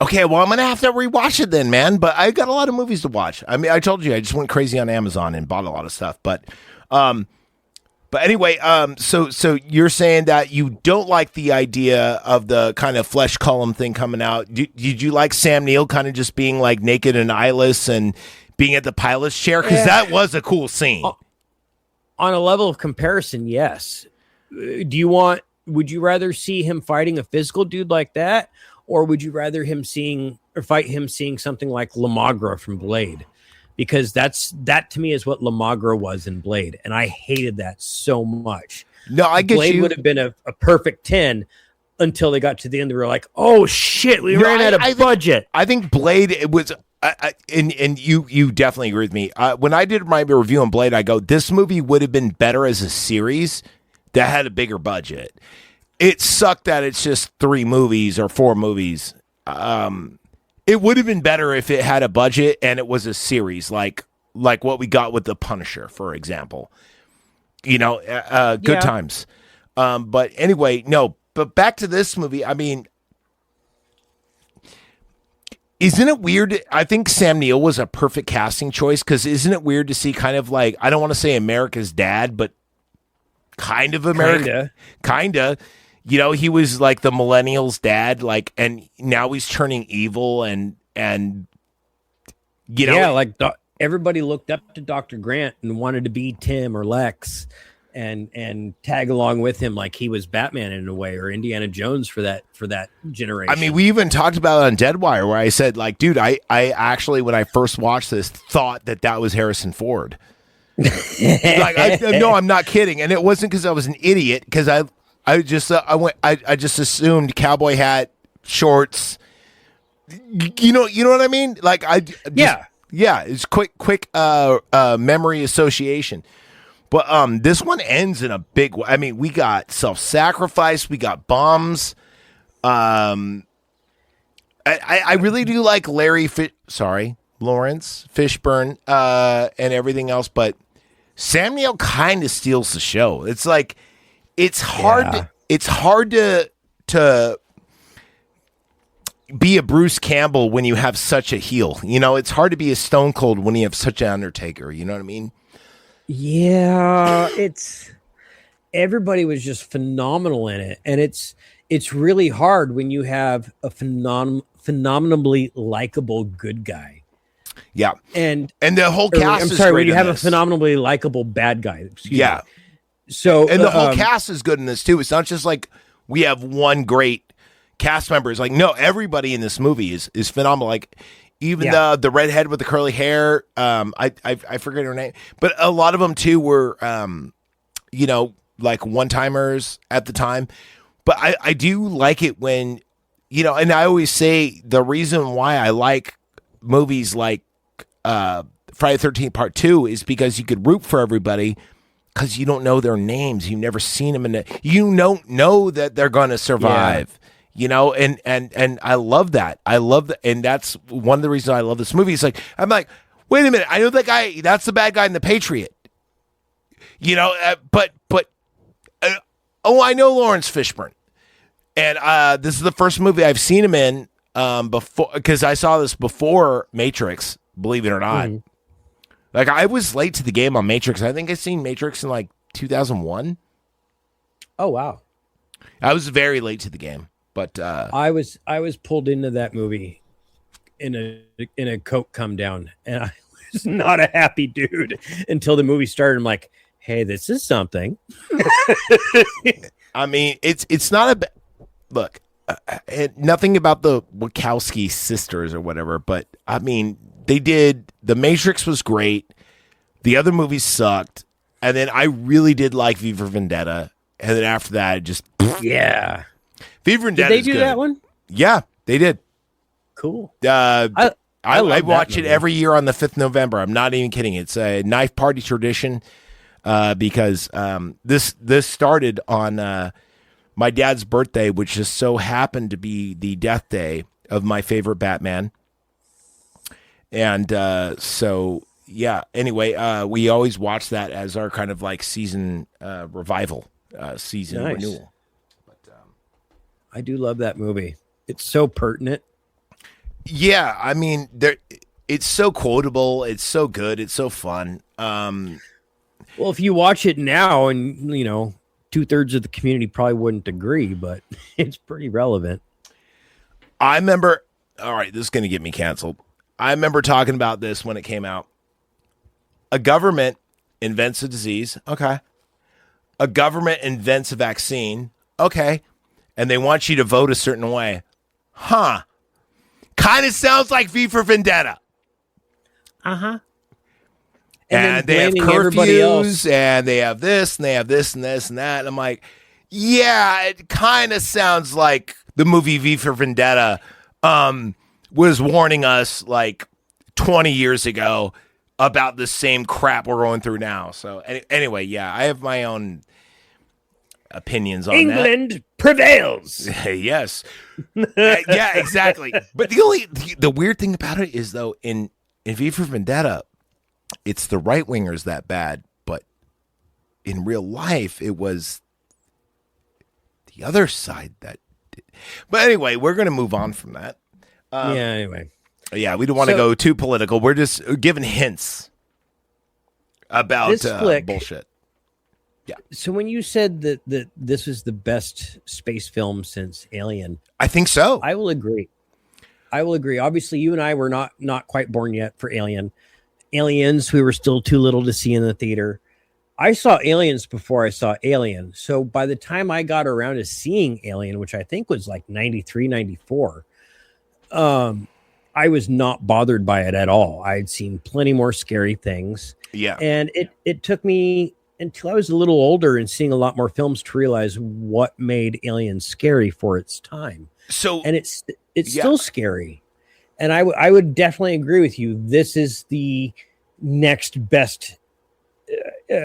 Okay, well, I'm gonna have to rewatch it then, man. But I got a lot of movies to watch. I mean, I told you I just went crazy on Amazon and bought a lot of stuff. But anyway, so you're saying that you don't like the idea of the kind of flesh column thing coming out. Did you like Sam Neill kind of just being like naked and eyeless and being at the pilot's chair? Because that was a cool scene. On a level of comparison, yes. Would you rather see him fighting a physical dude like that, or would you rather fight him seeing something like Lamagra from Blade? Because that to me is what Lamagra was in Blade, and I hated that so much. No, I get Blade you. would have been a perfect 10 until they got to the end. They were like, "Oh shit, we ran out of budget." I think Blade, it was, and you definitely agree with me. When I did my review on Blade, I go, this movie would have been better as a series that had a bigger budget. It sucked that it's just 3 movies or 4 movies. It would have been better if it had a budget and it was a series, like what we got with The Punisher, for example. Good times. But anyway, no. But back to this movie. I mean, isn't it weird? I think Sam Neill was a perfect casting choice, because isn't it weird to see kind of like, I don't want to say America's dad, but kind of America. Kinda. He was like the millennials' dad, like, and now he's turning evil, and everybody looked up to Dr. Grant and wanted to be Tim or Lex, and tag along with him like he was Batman in a way, or Indiana Jones for that generation. I mean, we even talked about it on Deadwire, where I said, like, dude, I actually, when I first watched this, thought that was Harrison Ford. No, I'm not kidding, and it wasn't because I was an idiot, because I just assumed cowboy hat, shorts. You know what I mean? Like it's quick memory association. But this one ends in a big way. I mean, we got self-sacrifice, we got bombs. I really do like Lawrence Fishburne and everything else, but Sam Neill kind of steals the show. It's like, it's hard. Yeah. It's hard to be a Bruce Campbell when you have such a heel. It's hard to be a Stone Cold when you have such an Undertaker. You know what I mean? Yeah, everybody was just phenomenal in it, and it's really hard when you have a phenomenally likable good guy. Yeah, and the whole cast. I'm sorry, when you have a phenomenally likable bad guy. Excuse me. So, and the whole cast is good in this too. It's not just like we have one great cast members. Like, no, everybody in this movie is phenomenal. Like, even the redhead with the curly hair. I forget her name, but a lot of them too were, like one-timers at the time. But I do like it when, and I always say the reason why I like movies like Friday the 13th Part 2 is because you could root for everybody because you don't know their names. You've never seen them, you don't know that they're going to survive. And I love that. I love that. And that's one of the reasons I love this movie. It's like, I'm like, wait a minute. I know that guy. That's the bad guy in The Patriot. I know Lawrence Fishburne. And this is the first movie I've seen him in before, because I saw this before Matrix, believe it or not. Mm. Like, I was late to the game on Matrix. I think I seen Matrix in like 2001. Oh, wow. I was very late to the game. But I was pulled into that movie in a Coke come down, and I was not a happy dude until the movie started. I'm like, hey, this is something. I mean, it's not look, nothing about the Wachowski sisters or whatever, but I mean, the Matrix was great. The other movies sucked, and then I really did like V for Vendetta, and then after that, it just yeah. V for Vendetta. Did they do that one? Yeah, they did. Cool. I watch it every year on the 5th of November. I'm not even kidding. It's a knife party tradition because this started on my dad's birthday, which just so happened to be the death day of my favorite Batman. And so, yeah, anyway, we always watch that as our kind of like season revival, season renewal. I do love that movie. It's so pertinent. Yeah, I mean, it's so quotable. It's so good. It's so fun. Well, if you watch it now, and 2/3 of the community probably wouldn't agree, but it's pretty relevant. I remember. All right, this is going to get me canceled. I remember talking about this when it came out. A government invents a disease. Okay. A government invents a vaccine. Okay. And they want you to vote a certain way. Huh. Kind of sounds like V for Vendetta. Uh-huh. And they have curfews, and they have this, and they have this, and this, and that. And I'm like, yeah, it kind of sounds like the movie V for Vendetta was warning us like 20 years ago about the same crap we're going through now. So anyway, yeah, I have my own opinions on England prevails. Yes. Yeah, exactly. But the weird thing about it is, though, in V for Vendetta, it's the right wingers that bad, but in real life, it was the other side that did. But anyway, we're going to move on from that. Anyway. Yeah, we don't want to go too political. We're just giving hints about this flick, bullshit. Yeah. So when you said that this is the best space film since Alien, I think so. I will agree. Obviously, you and I were not quite born yet for Aliens. We were still too little to see in the theater. I saw Aliens before I saw Alien. So by the time I got around to seeing Alien, which I think was like 93, 94, I was not bothered by it at all. I'd seen plenty more scary things. Yeah. And it took me until I was a little older and seeing a lot more films to realize what made Alien scary for its time. So, and it's still scary. And I would definitely agree with you. This is the next best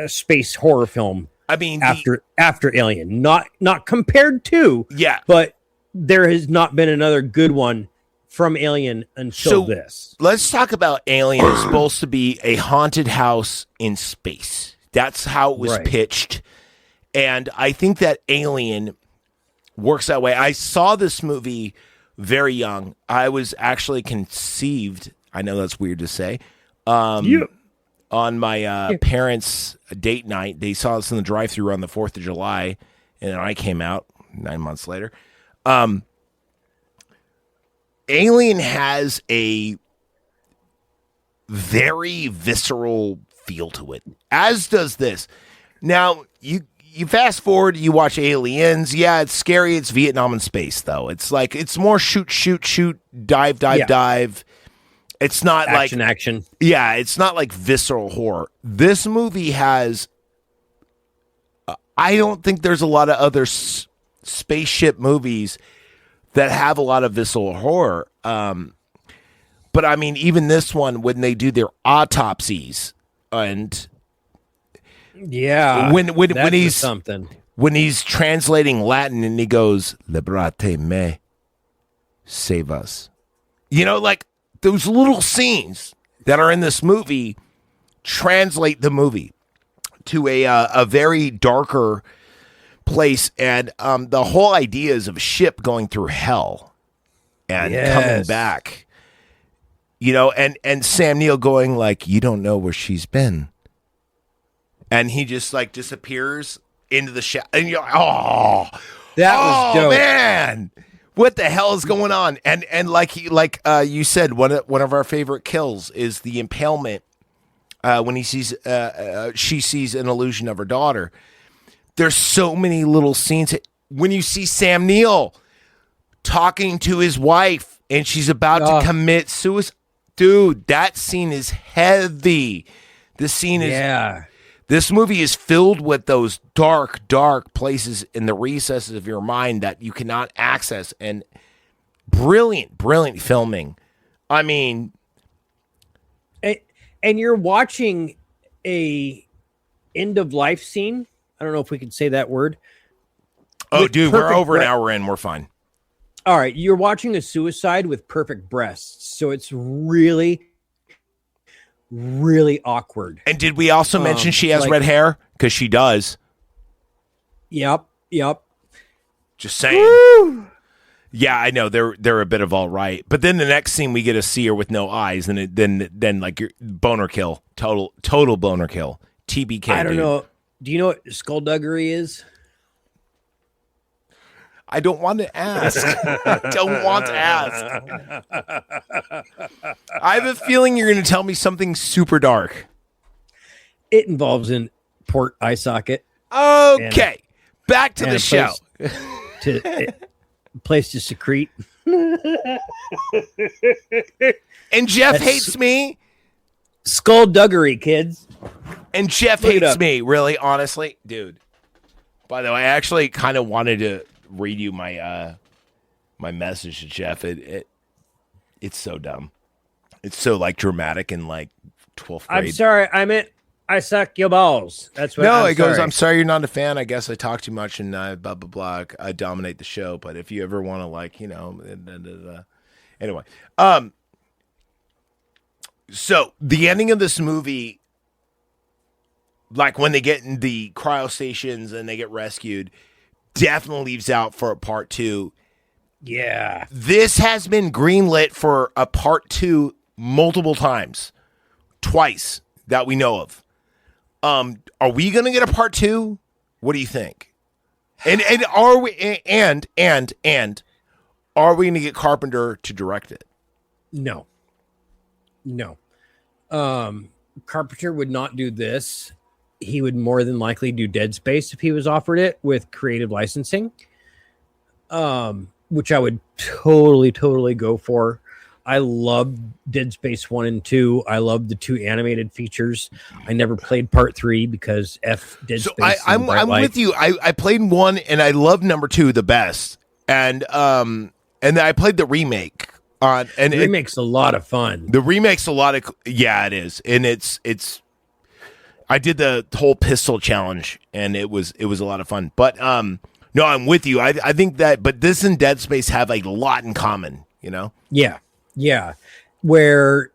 space horror film. I mean, after Alien, not compared to, but there has not been another good one from Alien until this. Let's talk about Alien. It's supposed to be a haunted house in space. That's how it was pitched. And I think that Alien works that way. I saw this movie very young. I was actually conceived, I know that's weird to say, on my parents' date night. They saw us in the drive-thru on the 4th of July, and then I came out 9 months later. Alien has a very visceral feel to it, as does this. Now, you you fast forward, you watch Aliens. Yeah, it's scary. It's Vietnam in space, though. It's like it's more shoot, dive, dive. It's not action. Yeah, it's not like visceral horror. This movie has. I don't think there's a lot of other spaceship movies that have a lot of visceral horror. But I mean, even this one, when they do their autopsies and when he's translating Latin and he goes "Liberate me," save us. You know, like those little scenes that are in this movie translate the movie to a very darker place, and the whole idea is of a ship going through hell and coming back. You know, and Sam Neill going like, "You don't know where she's been," and he just like disappears into the shadow. And you're like, that was dope, man. What the hell is going on? And you said, one of our favorite kills is the impalement when he sees she sees an illusion of her daughter. There's so many little scenes when you see Sam Neill talking to his wife and she's about to commit suicide. Dude, that scene is heavy. This movie is filled with those dark places in the recesses of your mind that you cannot access, and brilliant filming. I mean, and you're watching a end of life scene. I don't know if we could say that word. Oh, dude, we're over an hour in. We're fine. All right, you're watching a suicide with perfect breasts, so it's really, really awkward. And did we also mention she has red hair? Because she does. Yep. Just saying. Woo! Yeah, I know they're a bit of all right, but then the next scene we get to see her with no eyes, and then like your boner kill, total boner kill, TBK. I don't know. Do you know what skullduggery is? I don't want to ask. I have a feeling you're going to tell me something super dark. It involves an port eye socket. Okay. Back to the show. Place to secrete. And Jeff hates me. Skullduggery, kids. And Jeff hates me, really, honestly. Dude. By the way, I actually kind of wanted to read you my my message to Jeff. It's so dumb. It's so like dramatic and like 12th grade. I'm sorry. I meant I suck your balls. That's what. No, it goes. I'm sorry you're not a fan. I guess I talk too much and blah blah blah. I dominate the show. But if you ever want to, like, you know, anyway. So the ending of this movie, like when they get in the cryo stations and they get rescued, definitely leaves out for a part 2. Yeah. This has been greenlit for a part 2 multiple times. Twice that we know of. Are we going to get a part 2? What do you think? And are we and are we going to get Carpenter to direct it? No. Carpenter would not do this. He would more than likely do Dead Space if he was offered it with creative licensing, which I would totally go for. I love Dead Space 1 and 2. I love the 2 animated features. I never played part 3 because Dead Space. I'm with you. I played 1 and I love number 2 the best. And then I played the remake. The remake's a lot of fun. The remake's a lot of it is, and it's. I did the whole pistol challenge, and it was a lot of fun. But no, I'm with you. I think that, but this and Dead Space have a lot in common. You know? Yeah. Where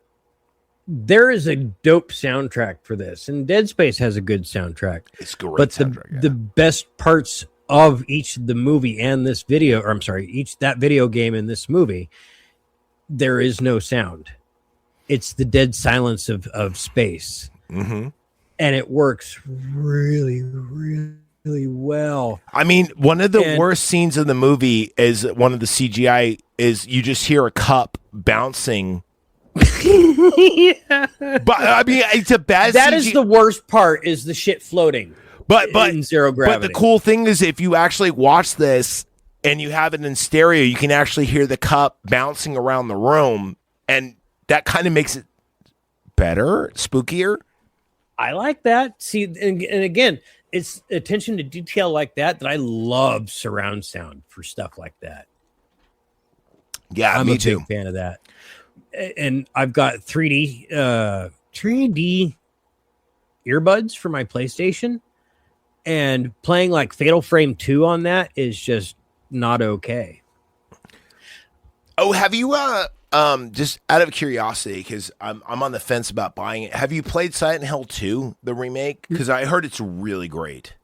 there is a dope soundtrack for this, and Dead Space has a good soundtrack. It's great. But soundtrack, the best parts of each the movie and this video, or I'm sorry, that video game and this movie. There is no sound. It's the dead silence of space. Mm-hmm. And it works really, really well. I mean, one of the worst scenes in the movie is one of the CGI is you just hear a cup bouncing. Yeah. But I mean, it's a bad That is the worst part, is the shit floating. But in zero gravity. But the cool thing is, if you actually watch this and you have it in stereo, you can actually hear the cup bouncing around the room, and that kind of makes it better, spookier. I like that. See, and again, it's attention to detail like that I love surround sound for stuff like that. Yeah, I'm me a too. big fan of that. And I've got 3D earbuds for my PlayStation, and playing like Fatal Frame 2 on that is just not okay. Oh, have you just out of curiosity, because I'm on the fence about buying it. Have you played Silent Hill 2, the remake? Because I heard it's really great.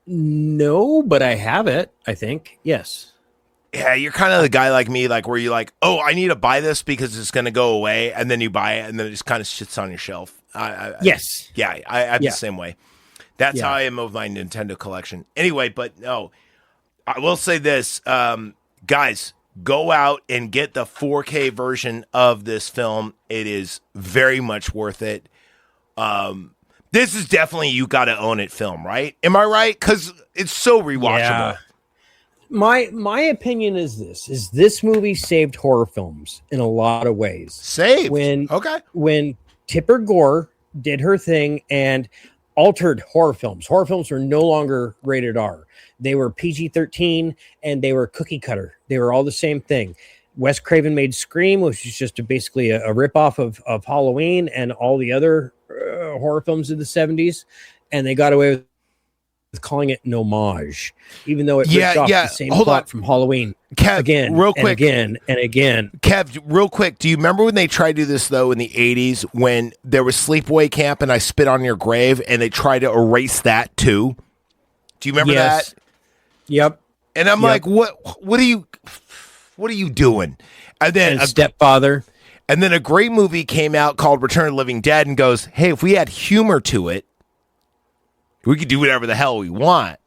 No, but I have it, I think. Yes. Yeah, you're kind of the guy like me, like where you're like, oh, I need to buy this because it's going to go away, and then you buy it, and then it just kind of sits on your shelf. Yes. I'm the same way. That's how I am with my Nintendo collection. Anyway, but no, I will say this, guys, go out and get the 4K version of this film. It is very much worth it. This is definitely you got to own it film, right? Am I right? Because it's so rewatchable. Yeah. My opinion is this movie saved horror films in a lot of ways. Saved? When Tipper Gore did her thing and altered horror films. Horror films were no longer rated R. They were PG-13 and they were cookie cutter. They were all the same thing. Wes Craven made Scream, which is just basically a ripoff of Halloween and all the other horror films of the 70s. And they got away with calling it an homage, even though it ripped off the same plot from Halloween. Kev, again, real quick, and again. Kev, real quick, do you remember when they tried to do this though in the 80s when there was Sleepaway Camp and I Spit on Your Grave, and they tried to erase that too? Do you remember that? Yep. And I'm like, what are you doing? And then Stepfather. And then a great movie came out called Return of the Living Dead and goes, hey, if we add humor to it, we could do whatever the hell we want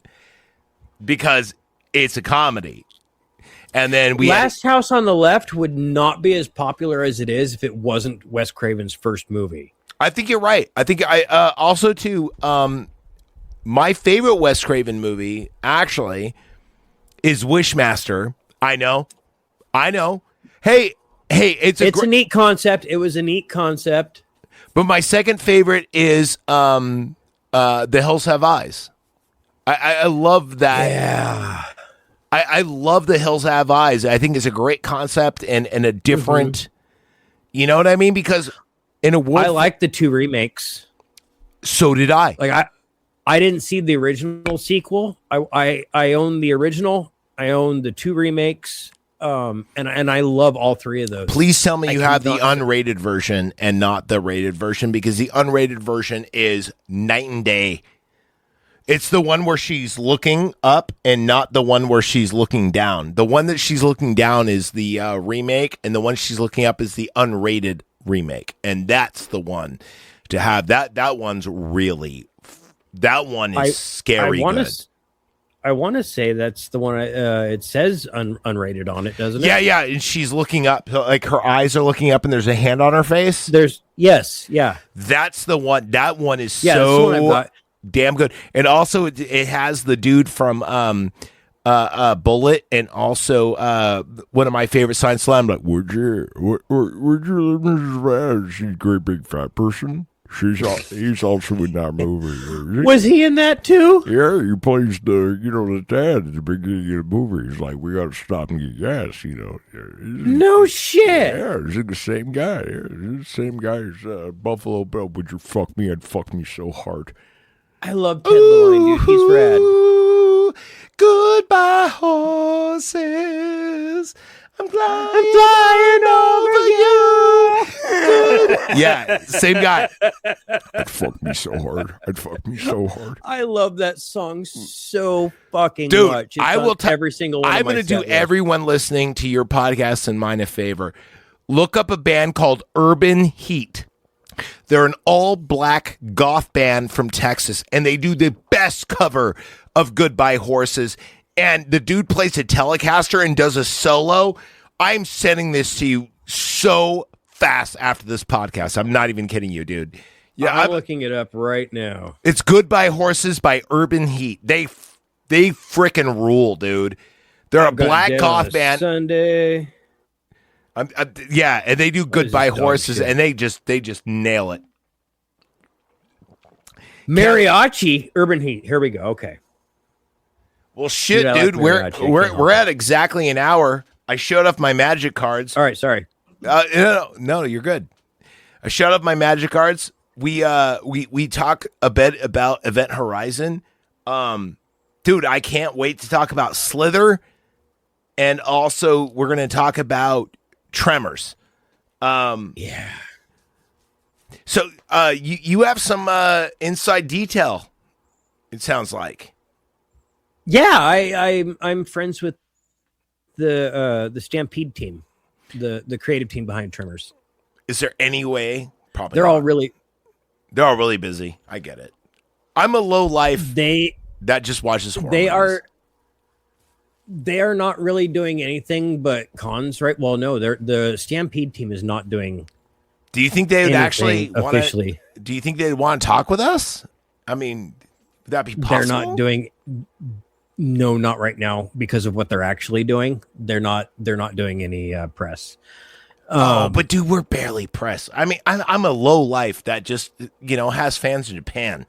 because it's a comedy. And then Last House on the Left would not be as popular as it is if it wasn't Wes Craven's first movie. I think you're right. I think I also too. My favorite Wes Craven movie actually is Wishmaster. I know. Hey, it's a neat concept. It was a neat concept. But my second favorite is The Hills Have Eyes. I love that. Yeah. I love The Hills Have Eyes. I think it's a great concept and a different, you know what I mean? Because in a world, I like the 2 remakes. So did I. Like I didn't see the original sequel. I own the original. I own the 2 remakes. And I love all 3 of those. Please tell me you have the unrated version and not the rated version, because the unrated version is night and day. It's the one where she's looking up and not the one where she's looking down. The one that she's looking down is the remake, and the one she's looking up is the unrated remake. And that's the one to have. That one's really, that one is scary good. I want to say that's the one. It says unrated on it, doesn't it? Yeah. And she's looking up, like her eyes are looking up, and there's a hand on her face. Yeah. That's the one. That one is that's the one I've got. Damn good. And also, it has the dude from Bullet, and also one of my favorite signs. Slam, like, would you Mrs. Rad? She's a great big fat person. He's also in that movie. Was he in that too? Yeah, he plays the dad at the beginning of the movie. He's like, we got to stop and get gas, No shit. Yeah, he's the same guy. He's the same guy as Buffalo Bill. Would you fuck me? I'd fuck me so hard. I love Ted Lewin, dude. He's rad. Goodbye, horses. I'm flying over you. Yeah, same guy. I'd fuck me so hard. I love that song so fucking Dude, much. I will tell every single one. I'm going to do everyone listening to your podcast and mine a favor. Look up a band called Urban Heat. They're an all-black goth band from Texas, and they do the best cover of Goodbye Horses. And the dude plays a Telecaster and does a solo. I'm sending this to you so fast after this podcast. I'm not even kidding you, dude. Yeah, I'm looking it up right now. It's Goodbye Horses by Urban Heat. They freaking rule, dude. They're a black goth band. Sunday. Yeah, and they do Goodbye Horses, and they just nail it. Mariachi, Urban Heat. Here we go. Okay. Well, shit, dude. We're at exactly an hour. I showed off my magic cards. All right, sorry. No, you're good. I showed off my magic cards. We talk a bit about Event Horizon. Dude, I can't wait to talk about Slither, and also we're going to talk about Tremors. Yeah. So you have some inside detail, it sounds like. Yeah, I'm friends with the Stampede team, the creative team behind Tremors. Is there any way? Probably they're not. all really busy. I get it. I'm a low life. That just watches horror movies. They are not really doing anything but cons, right? Well, no, the Stampede team is not doing. Do you think they would actually officially? Do you think they'd want to talk with us? I mean, would that be possible? They're not doing. No, not right now because of what they're actually doing. They're not doing any press. But dude, we're barely press. I mean, I'm a low life that just has fans in Japan.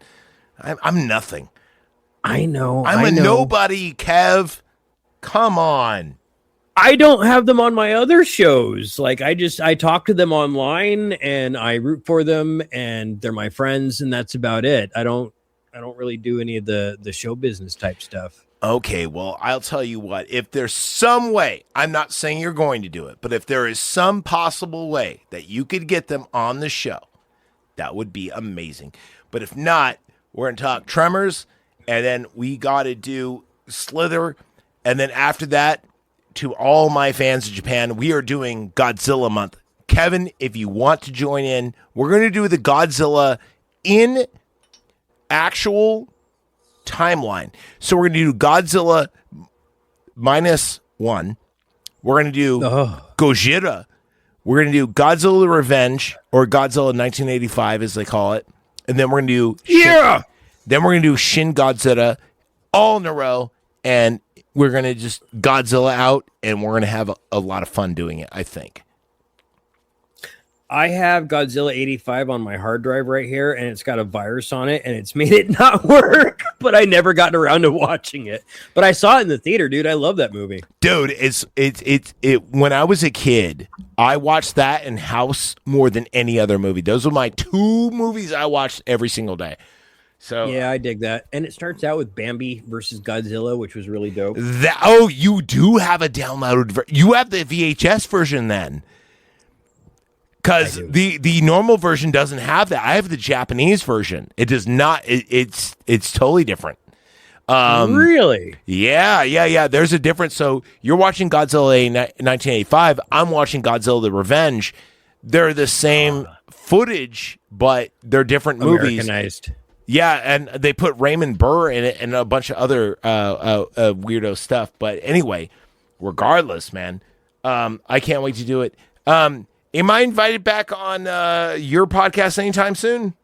I'm nothing. I know. I'm a nobody, Kev. Come on. I don't have them on my other shows. Like I talk to them online and I root for them and they're my friends and that's about it. I don't really do any of the show business type stuff. Okay, well, I'll tell you what. If there's some way, I'm not saying you're going to do it, but if there is some possible way that you could get them on the show, that would be amazing. But if not, we're going to talk Tremors, and then we got to do Slither, and then after that, to all my fans in Japan, we are doing Godzilla month. Kevin, if you want to join in, we're going to do the Godzilla in actual timeline. So we're going to do Godzilla -1. We're going to do Gojira. We're going to do Godzilla Revenge, or Godzilla 1985 as they call it. And then we're going to do Then we're going to do Shin Godzilla all in a row, and we're going to just Godzilla out, and we're going to have a lot of fun doing it, I think. I have Godzilla 85 on my hard drive right here, and it's got a virus on it, and it's made it not work, but I never got around to watching it. But I saw it in the theater, dude. I love that movie. Dude, it when I was a kid, I watched that and House more than any other movie. Those were my two movies I watched every single day. So yeah, I dig that. And it starts out with Bambi versus Godzilla, which was really dope. You do have a downloaded you have the VHS version then. Because the normal version doesn't have that. I have the Japanese version. It does not. It's totally different. Really? Yeah. There's a difference. So you're watching Godzilla 1985. I'm watching Godzilla: The Revenge. They're the same footage, but they're different movies. Americanized. Yeah, and they put Raymond Burr in it and a bunch of other weirdo stuff. But anyway, regardless, man, I can't wait to do it. Am I invited back on your podcast anytime soon?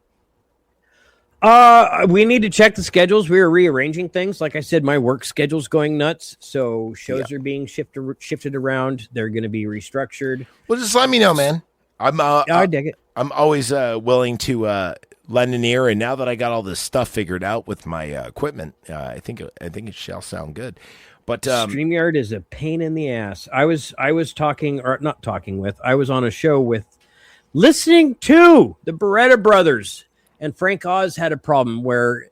We need to check the schedules. We are rearranging things. Like I said, my work schedule's going nuts. So shows are being shifted around. They're going to be restructured. Well, just let me know, man. I dig it. I'm always willing to lend an ear. And now that I got all this stuff figured out with my equipment, I think it shall sound good. But StreamYard is a pain in the ass. I was talking, or not talking with, I was on a show with listening to the Beretta Brothers, and Frank Oz had a problem where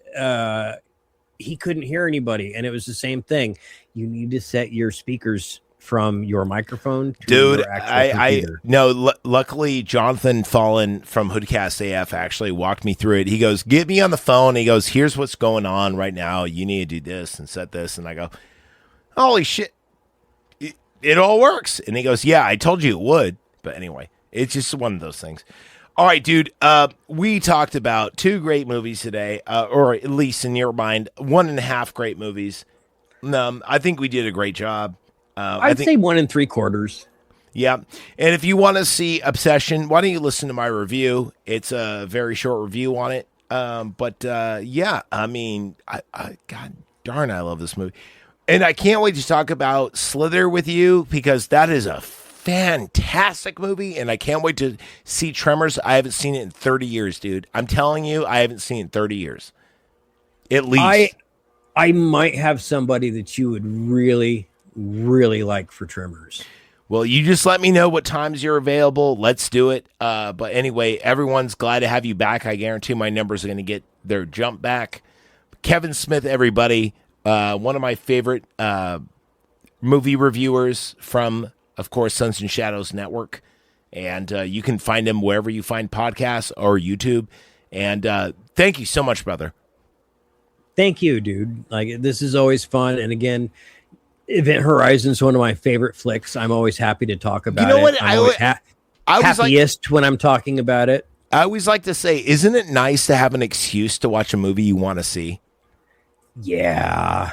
he couldn't hear anybody, and it was the same thing. You need to set your speakers from your microphone to your actual computer. Luckily Jonathan Fallen from Hoodcast AF actually walked me through it. He goes, "Get me on the phone." He goes, "Here's what's going on right now. You need to do this and set this." And I go, "Holy shit, it all works." And he goes, "Yeah, I told you it would." But anyway, it's just one of those things. All right, dude, we talked about two great movies today, or at least in your mind, 1.5 great movies. I think we did a great job. I'd say 1 3/4. Yeah. And if you want to see Obsession, why don't you listen to my review? It's a very short review on it. Yeah, I mean, God darn, I love this movie. And I can't wait to talk about Slither with you because that is a fantastic movie. And I can't wait to see Tremors. I haven't seen it in 30 years, dude. I'm telling you, I haven't seen it in 30 years. At least. I might have somebody that you would really, really like for Tremors. Well, you just let me know what times you're available. Let's do it. But anyway, everyone's glad to have you back. I guarantee my numbers are going to get their jump back. Kevin Smith, everybody, one of my favorite movie reviewers from, of course, Sons and Shadows Network. And you can find him wherever you find podcasts or YouTube. And thank you so much, brother. Thank you, dude. Like, this is always fun. And again, Event Horizon is one of my favorite flicks. I'm always happy to talk about it. You know what? I'm always happiest when I'm talking about it. I always like to say, isn't it nice to have an excuse to watch a movie you want to see? Yeah.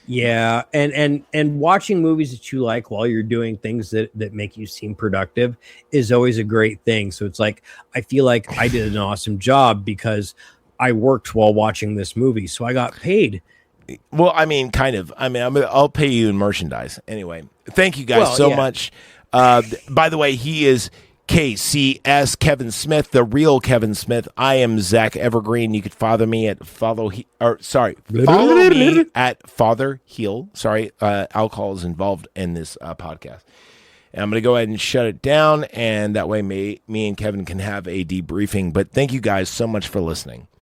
Yeah. And watching movies that you like while you're doing things that make you seem productive is always a great thing. So it's like, I feel like I did an awesome job because I worked while watching this movie. So I got paid. Well, I mean, kind of. I mean, I'll pay you in merchandise. Anyway, thank you guys so much. By the way, he is KCS Kevin Smith, the real Kevin Smith. I am Zach Evergreen. You could follow me at follow me at Father Heal. Sorry, alcohol is involved in this podcast. And I'm going to go ahead and shut it down, and that way me and Kevin can have a debriefing. But thank you guys so much for listening.